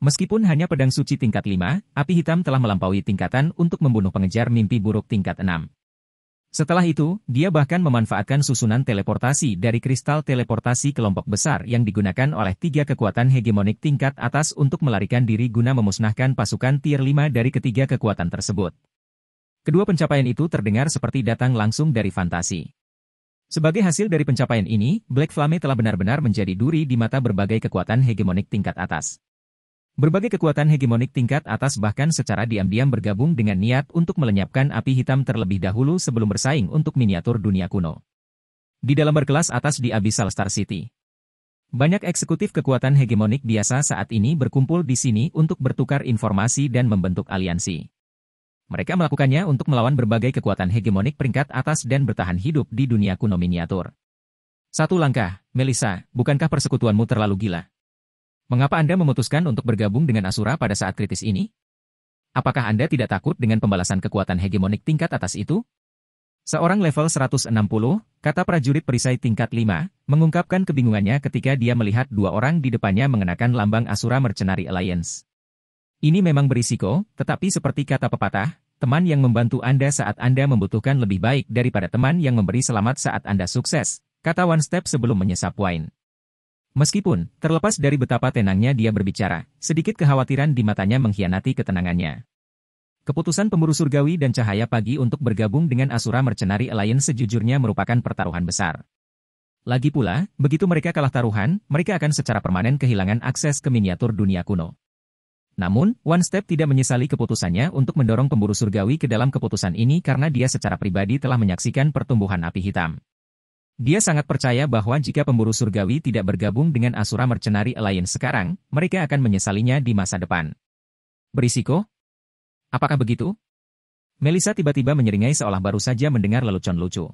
S1: Meskipun hanya pedang suci tingkat 5, Api Hitam telah melampaui tingkatan untuk membunuh pengejar mimpi buruk tingkat 6. Setelah itu, dia bahkan memanfaatkan susunan teleportasi dari kristal teleportasi kelompok besar yang digunakan oleh 3 kekuatan hegemonik tingkat atas untuk melarikan diri guna memusnahkan pasukan tier 5 dari ketiga kekuatan tersebut. Kedua pencapaian itu terdengar seperti datang langsung dari fantasi. Sebagai hasil dari pencapaian ini, Black Flame telah benar-benar menjadi duri di mata berbagai kekuatan hegemonik tingkat atas. Berbagai kekuatan hegemonik tingkat atas bahkan secara diam-diam bergabung dengan niat untuk melenyapkan Api Hitam terlebih dahulu sebelum bersaing untuk miniatur dunia kuno. Di dalam berkelas atas di Abyssal Star City, banyak eksekutif kekuatan hegemonik biasa saat ini berkumpul di sini untuk bertukar informasi dan membentuk aliansi. Mereka melakukannya untuk melawan berbagai kekuatan hegemonik peringkat atas dan bertahan hidup di dunia kuno miniatur. 1 langkah, Melissa, bukankah persekutuanmu terlalu gila? Mengapa Anda memutuskan untuk bergabung dengan Asura pada saat kritis ini? Apakah Anda tidak takut dengan pembalasan kekuatan hegemonik tingkat atas itu? Seorang level 160, kata prajurit perisai tingkat 5, mengungkapkan kebingungannya ketika dia melihat 2 orang di depannya mengenakan lambang Asura Mercenary Alliance. Ini memang berisiko, tetapi seperti kata pepatah, teman yang membantu Anda saat Anda membutuhkan lebih baik daripada teman yang memberi selamat saat Anda sukses, kata One Step sebelum menyesap wine. Meskipun, terlepas dari betapa tenangnya dia berbicara, sedikit kekhawatiran di matanya mengkhianati ketenangannya. Keputusan pemburu surgawi dan cahaya pagi untuk bergabung dengan Asura Mercenary Alliance sejujurnya merupakan pertaruhan besar. Lagi pula, begitu mereka kalah taruhan, mereka akan secara permanen kehilangan akses ke miniatur dunia kuno. Namun, One Step tidak menyesali keputusannya untuk mendorong pemburu surgawi ke dalam keputusan ini karena dia secara pribadi telah menyaksikan pertumbuhan api hitam. Dia sangat percaya bahwa jika pemburu surgawi tidak bergabung dengan Asura Mercenary Alliance sekarang, mereka akan menyesalinya di masa depan. Berisiko? Apakah begitu? Melissa tiba-tiba menyeringai seolah baru saja mendengar lelucon lucu.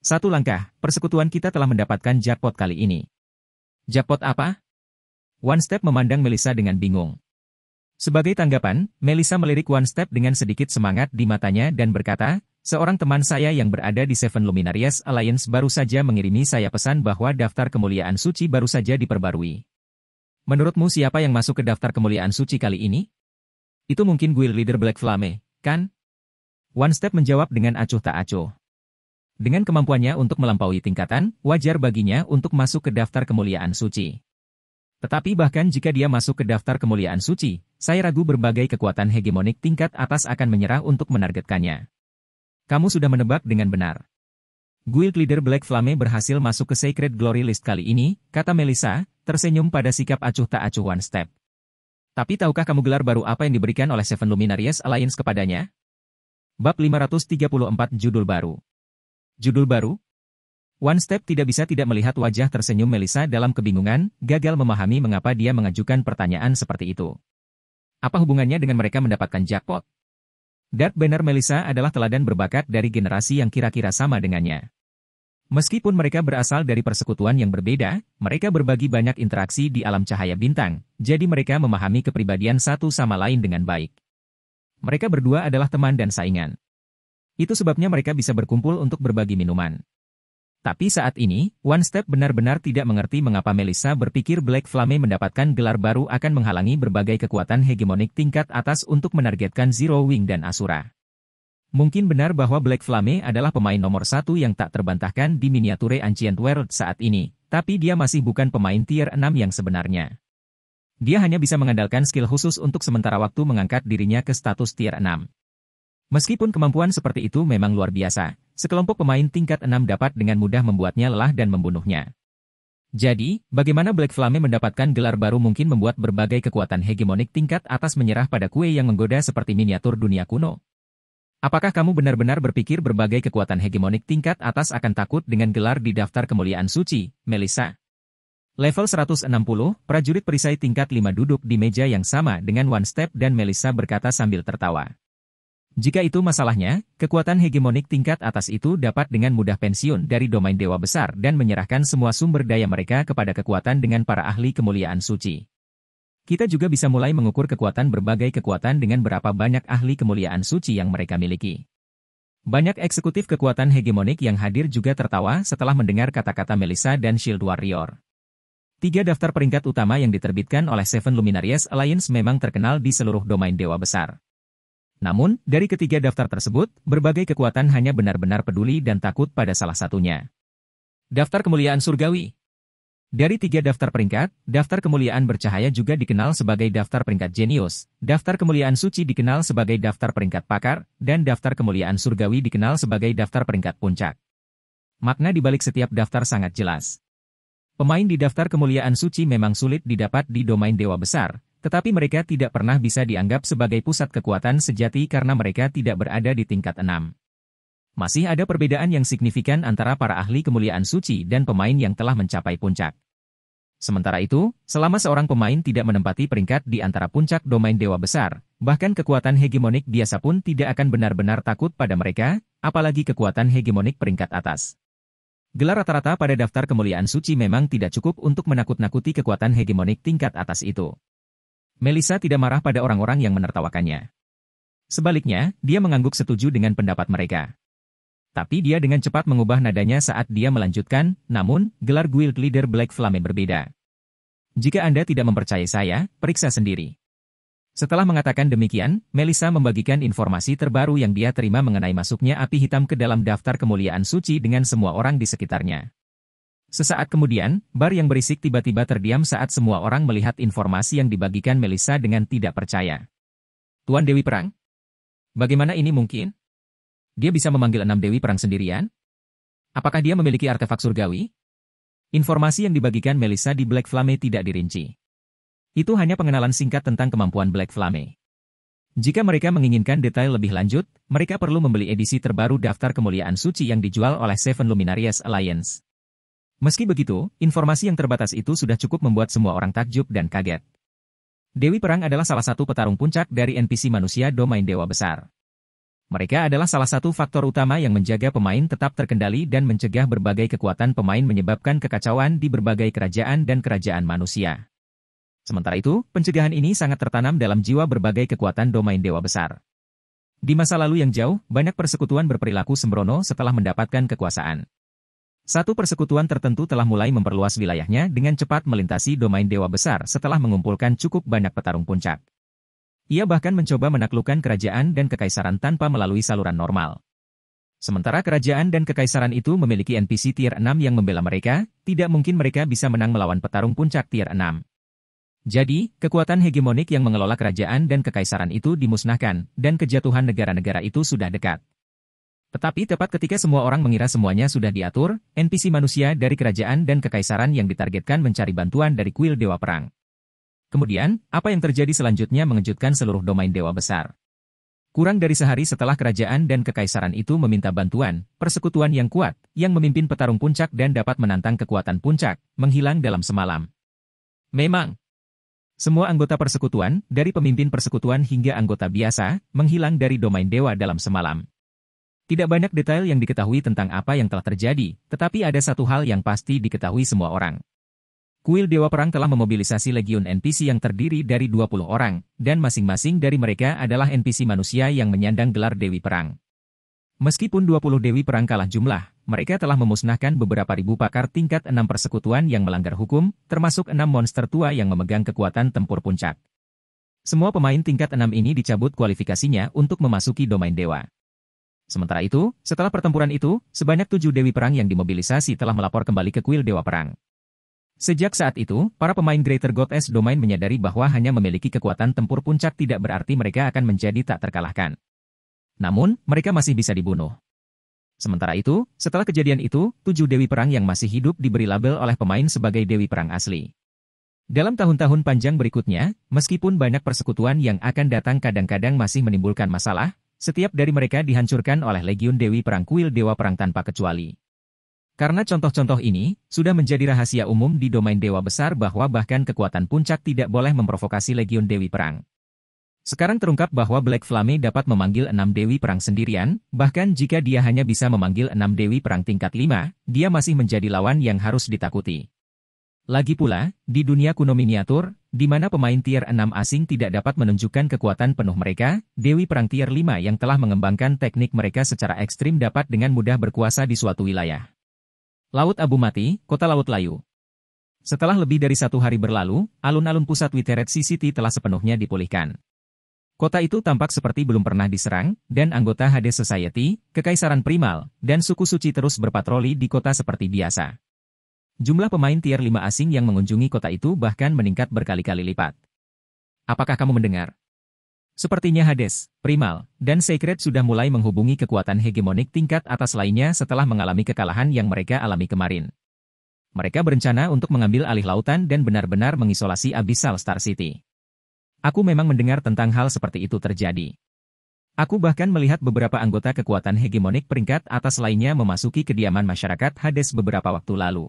S1: Satu langkah, persekutuan kita telah mendapatkan jackpot kali ini. Jackpot apa? One Step memandang Melissa dengan bingung. Sebagai tanggapan, Melissa melirik One Step dengan sedikit semangat di matanya dan berkata, seorang teman saya yang berada di Seven Luminarias Alliance baru saja mengirimi saya pesan bahwa daftar kemuliaan suci baru saja diperbarui. Menurutmu siapa yang masuk ke daftar kemuliaan suci kali ini? Itu mungkin guild leader Black Flame, kan? One Step menjawab dengan acuh tak acuh. Dengan kemampuannya untuk melampaui tingkatan, wajar baginya untuk masuk ke daftar kemuliaan suci. Tetapi bahkan jika dia masuk ke daftar kemuliaan suci, saya ragu berbagai kekuatan hegemonik tingkat atas akan menyerah untuk menargetkannya. Kamu sudah menebak dengan benar. Guild leader Black Flame berhasil masuk ke Sacred Glory List kali ini, kata Melissa, tersenyum pada sikap acuh tak acuh One Step. Tapi tahukah kamu gelar baru apa yang diberikan oleh Seven Luminarias Alliance kepadanya? Bab 534 Judul Baru. Judul baru? One Step tidak bisa tidak melihat wajah tersenyum Melissa dalam kebingungan, gagal memahami mengapa dia mengajukan pertanyaan seperti itu. Apa hubungannya dengan mereka mendapatkan jackpot? Dark Banner Melissa adalah teladan berbakat dari generasi yang kira-kira sama dengannya. Meskipun mereka berasal dari persekutuan yang berbeda, mereka berbagi banyak interaksi di alam cahaya bintang, jadi mereka memahami kepribadian satu sama lain dengan baik. Mereka berdua adalah teman dan saingan. Itu sebabnya mereka bisa berkumpul untuk berbagi minuman. Tapi saat ini, One Step benar-benar tidak mengerti mengapa Melissa berpikir Black Flame mendapatkan gelar baru akan menghalangi berbagai kekuatan hegemonik tingkat atas untuk menargetkan Zero Wing dan Asura. Mungkin benar bahwa Black Flame adalah pemain nomor 1 yang tak terbantahkan di miniature Ancient World saat ini, tapi dia masih bukan pemain tier 6 yang sebenarnya. Dia hanya bisa mengandalkan skill khusus untuk sementara waktu mengangkat dirinya ke status tier 6. Meskipun kemampuan seperti itu memang luar biasa, sekelompok pemain tingkat 6 dapat dengan mudah membuatnya lelah dan membunuhnya. Jadi, bagaimana Black Flame mendapatkan gelar baru mungkin membuat berbagai kekuatan hegemonik tingkat atas menyerah pada kue yang menggoda seperti miniatur dunia kuno? Apakah kamu benar-benar berpikir berbagai kekuatan hegemonik tingkat atas akan takut dengan gelar di daftar kemuliaan suci, Melissa? Level 160, prajurit perisai tingkat 5 duduk di meja yang sama dengan One Step dan Melissa berkata sambil tertawa. Jika itu masalahnya, kekuatan hegemonik tingkat atas itu dapat dengan mudah pensiun dari domain dewa besar dan menyerahkan semua sumber daya mereka kepada kekuatan dengan para ahli kemuliaan suci. Kita juga bisa mulai mengukur kekuatan berbagai kekuatan dengan berapa banyak ahli kemuliaan suci yang mereka miliki. Banyak eksekutif kekuatan hegemonik yang hadir juga tertawa setelah mendengar kata-kata Melissa dan Shield Warrior. 3 daftar peringkat utama yang diterbitkan oleh Seven Luminarias Alliance memang terkenal di seluruh domain dewa besar. Namun, dari ketiga daftar tersebut, berbagai kekuatan hanya benar-benar peduli dan takut pada salah satunya. Daftar kemuliaan surgawi. Dari 3 daftar peringkat, daftar kemuliaan bercahaya juga dikenal sebagai daftar peringkat jenius, daftar kemuliaan suci dikenal sebagai daftar peringkat pakar, dan daftar kemuliaan surgawi dikenal sebagai daftar peringkat puncak. Makna di balik setiap daftar sangat jelas. Pemain di daftar kemuliaan suci memang sulit didapat di domain dewa besar, tetapi mereka tidak pernah bisa dianggap sebagai pusat kekuatan sejati karena mereka tidak berada di tingkat 6. Masih ada perbedaan yang signifikan antara para ahli kemuliaan suci dan pemain yang telah mencapai puncak. Sementara itu, selama seorang pemain tidak menempati peringkat di antara puncak domain dewa besar, bahkan kekuatan hegemonik biasa pun tidak akan benar-benar takut pada mereka, apalagi kekuatan hegemonik peringkat atas. Gelar rata-rata pada daftar kemuliaan suci memang tidak cukup untuk menakut-nakuti kekuatan hegemonik tingkat atas itu. Melissa tidak marah pada orang-orang yang menertawakannya. Sebaliknya, dia mengangguk setuju dengan pendapat mereka. Tapi dia dengan cepat mengubah nadanya saat dia melanjutkan, namun, gelar Guild Leader Black Flame berbeda. Jika Anda tidak mempercayai saya, periksa sendiri. Setelah mengatakan demikian, Melissa membagikan informasi terbaru yang dia terima mengenai masuknya api hitam ke dalam daftar kemuliaan suci dengan semua orang di sekitarnya. Sesaat kemudian, bar yang berisik tiba-tiba terdiam saat semua orang melihat informasi yang dibagikan Melissa dengan tidak percaya. Tuan Dewi Perang? Bagaimana ini mungkin? Dia bisa memanggil 6 Dewi Perang sendirian? Apakah dia memiliki artefak surgawi? Informasi yang dibagikan Melissa di Black Flame tidak dirinci. Itu hanya pengenalan singkat tentang kemampuan Black Flame. Jika mereka menginginkan detail lebih lanjut, mereka perlu membeli edisi terbaru Daftar Kemuliaan Suci yang dijual oleh Seven Luminaries Alliance. Meski begitu, informasi yang terbatas itu sudah cukup membuat semua orang takjub dan kaget. Dewi Perang adalah salah satu petarung puncak dari NPC manusia domain Dewa Besar. Mereka adalah salah satu faktor utama yang menjaga pemain tetap terkendali dan mencegah berbagai kekuatan pemain menyebabkan kekacauan di berbagai kerajaan dan kerajaan manusia. Sementara itu, pencegahan ini sangat tertanam dalam jiwa berbagai kekuatan domain Dewa Besar. Di masa lalu yang jauh, banyak persekutuan berperilaku sembrono setelah mendapatkan kekuasaan. Satu persekutuan tertentu telah mulai memperluas wilayahnya dengan cepat melintasi domain Dewa Besar setelah mengumpulkan cukup banyak petarung puncak. Ia bahkan mencoba menaklukkan kerajaan dan kekaisaran tanpa melalui saluran normal. Sementara kerajaan dan kekaisaran itu memiliki NPC tier 6 yang membela mereka, tidak mungkin mereka bisa menang melawan petarung puncak tier 6. Jadi, kekuatan hegemonik yang mengelola kerajaan dan kekaisaran itu dimusnahkan, dan kejatuhan negara-negara itu sudah dekat. Tetapi tepat ketika semua orang mengira semuanya sudah diatur, NPC manusia dari kerajaan dan kekaisaran yang ditargetkan mencari bantuan dari kuil Dewa Perang. Kemudian, apa yang terjadi selanjutnya mengejutkan seluruh domain Dewa Besar. Kurang dari sehari setelah kerajaan dan kekaisaran itu meminta bantuan, persekutuan yang kuat, yang memimpin petarung puncak dan dapat menantang kekuatan puncak, menghilang dalam semalam. Memang, semua anggota persekutuan, dari pemimpin persekutuan hingga anggota biasa, menghilang dari domain dewa dalam semalam. Tidak banyak detail yang diketahui tentang apa yang telah terjadi, tetapi ada satu hal yang pasti diketahui semua orang. Kuil Dewa Perang telah memobilisasi legiun NPC yang terdiri dari 20 orang, dan masing-masing dari mereka adalah NPC manusia yang menyandang gelar Dewi Perang. Meskipun 20 Dewi Perang kalah jumlah, mereka telah memusnahkan beberapa ribu pakar tingkat 6 persekutuan yang melanggar hukum, termasuk 6 monster tua yang memegang kekuatan tempur puncak. Semua pemain tingkat 6 ini dicabut kualifikasinya untuk memasuki domain dewa. Sementara itu, setelah pertempuran itu, sebanyak 7 Dewi Perang yang dimobilisasi telah melapor kembali ke kuil Dewa Perang. Sejak saat itu, para pemain Greater Goddess Domain menyadari bahwa hanya memiliki kekuatan tempur puncak tidak berarti mereka akan menjadi tak terkalahkan. Namun, mereka masih bisa dibunuh. Sementara itu, setelah kejadian itu, 7 Dewi Perang yang masih hidup diberi label oleh pemain sebagai Dewi Perang asli. Dalam tahun-tahun panjang berikutnya, meskipun banyak persekutuan yang akan datang kadang-kadang masih menimbulkan masalah, setiap dari mereka dihancurkan oleh Legiun Dewi Perang kuil Dewa Perang tanpa kecuali. Karena contoh-contoh ini, sudah menjadi rahasia umum di domain Dewa Besar bahwa bahkan kekuatan puncak tidak boleh memprovokasi Legiun Dewi Perang. Sekarang terungkap bahwa Black Flame dapat memanggil 6 Dewi Perang sendirian, bahkan jika dia hanya bisa memanggil 6 Dewi Perang tingkat 5, dia masih menjadi lawan yang harus ditakuti. Lagi pula, di dunia kuno miniatur, di mana pemain tier 6 asing tidak dapat menunjukkan kekuatan penuh mereka, Dewi Perang tier 5 yang telah mengembangkan teknik mereka secara ekstrim dapat dengan mudah berkuasa di suatu wilayah. Laut Abu Mati, Kota Laut Layu. Setelah lebih dari 1 hari berlalu, alun-alun pusat Witherred City telah sepenuhnya dipulihkan. Kota itu tampak seperti belum pernah diserang, dan anggota Hades Society, Kekaisaran Primal, dan suku suci terus berpatroli di kota seperti biasa. Jumlah pemain tier 5 asing yang mengunjungi kota itu bahkan meningkat berkali-kali lipat. Apakah kamu mendengar? Sepertinya Hades, Primal, dan Sacred sudah mulai menghubungi kekuatan hegemonik tingkat atas lainnya setelah mengalami kekalahan yang mereka alami kemarin. Mereka berencana untuk mengambil alih lautan dan benar-benar mengisolasi Abyssal Star City. Aku memang mendengar tentang hal seperti itu terjadi. Aku bahkan melihat beberapa anggota kekuatan hegemonik peringkat atas lainnya memasuki kediaman masyarakat Hades beberapa waktu lalu.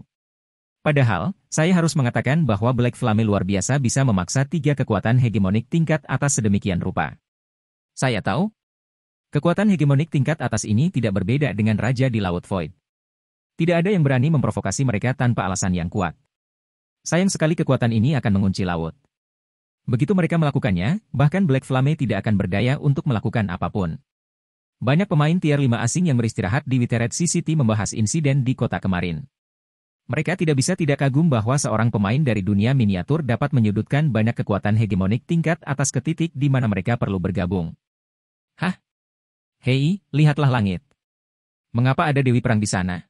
S1: Padahal, saya harus mengatakan bahwa Black Flame luar biasa bisa memaksa 3 kekuatan hegemonik tingkat atas sedemikian rupa. Saya tahu, kekuatan hegemonik tingkat atas ini tidak berbeda dengan Raja di Laut Void. Tidak ada yang berani memprovokasi mereka tanpa alasan yang kuat. Sayang sekali kekuatan ini akan mengunci laut. Begitu mereka melakukannya, bahkan Black Flame tidak akan berdaya untuk melakukan apapun. Banyak pemain tier 5 asing yang beristirahat di Witherred City membahas insiden di kota kemarin. Mereka tidak bisa tidak kagum bahwa seorang pemain dari dunia miniatur dapat menyudutkan banyak kekuatan hegemonik tingkat atas ke titik di mana mereka perlu bergabung. Hah? Hei, lihatlah langit. Mengapa ada Dewi Perang di sana?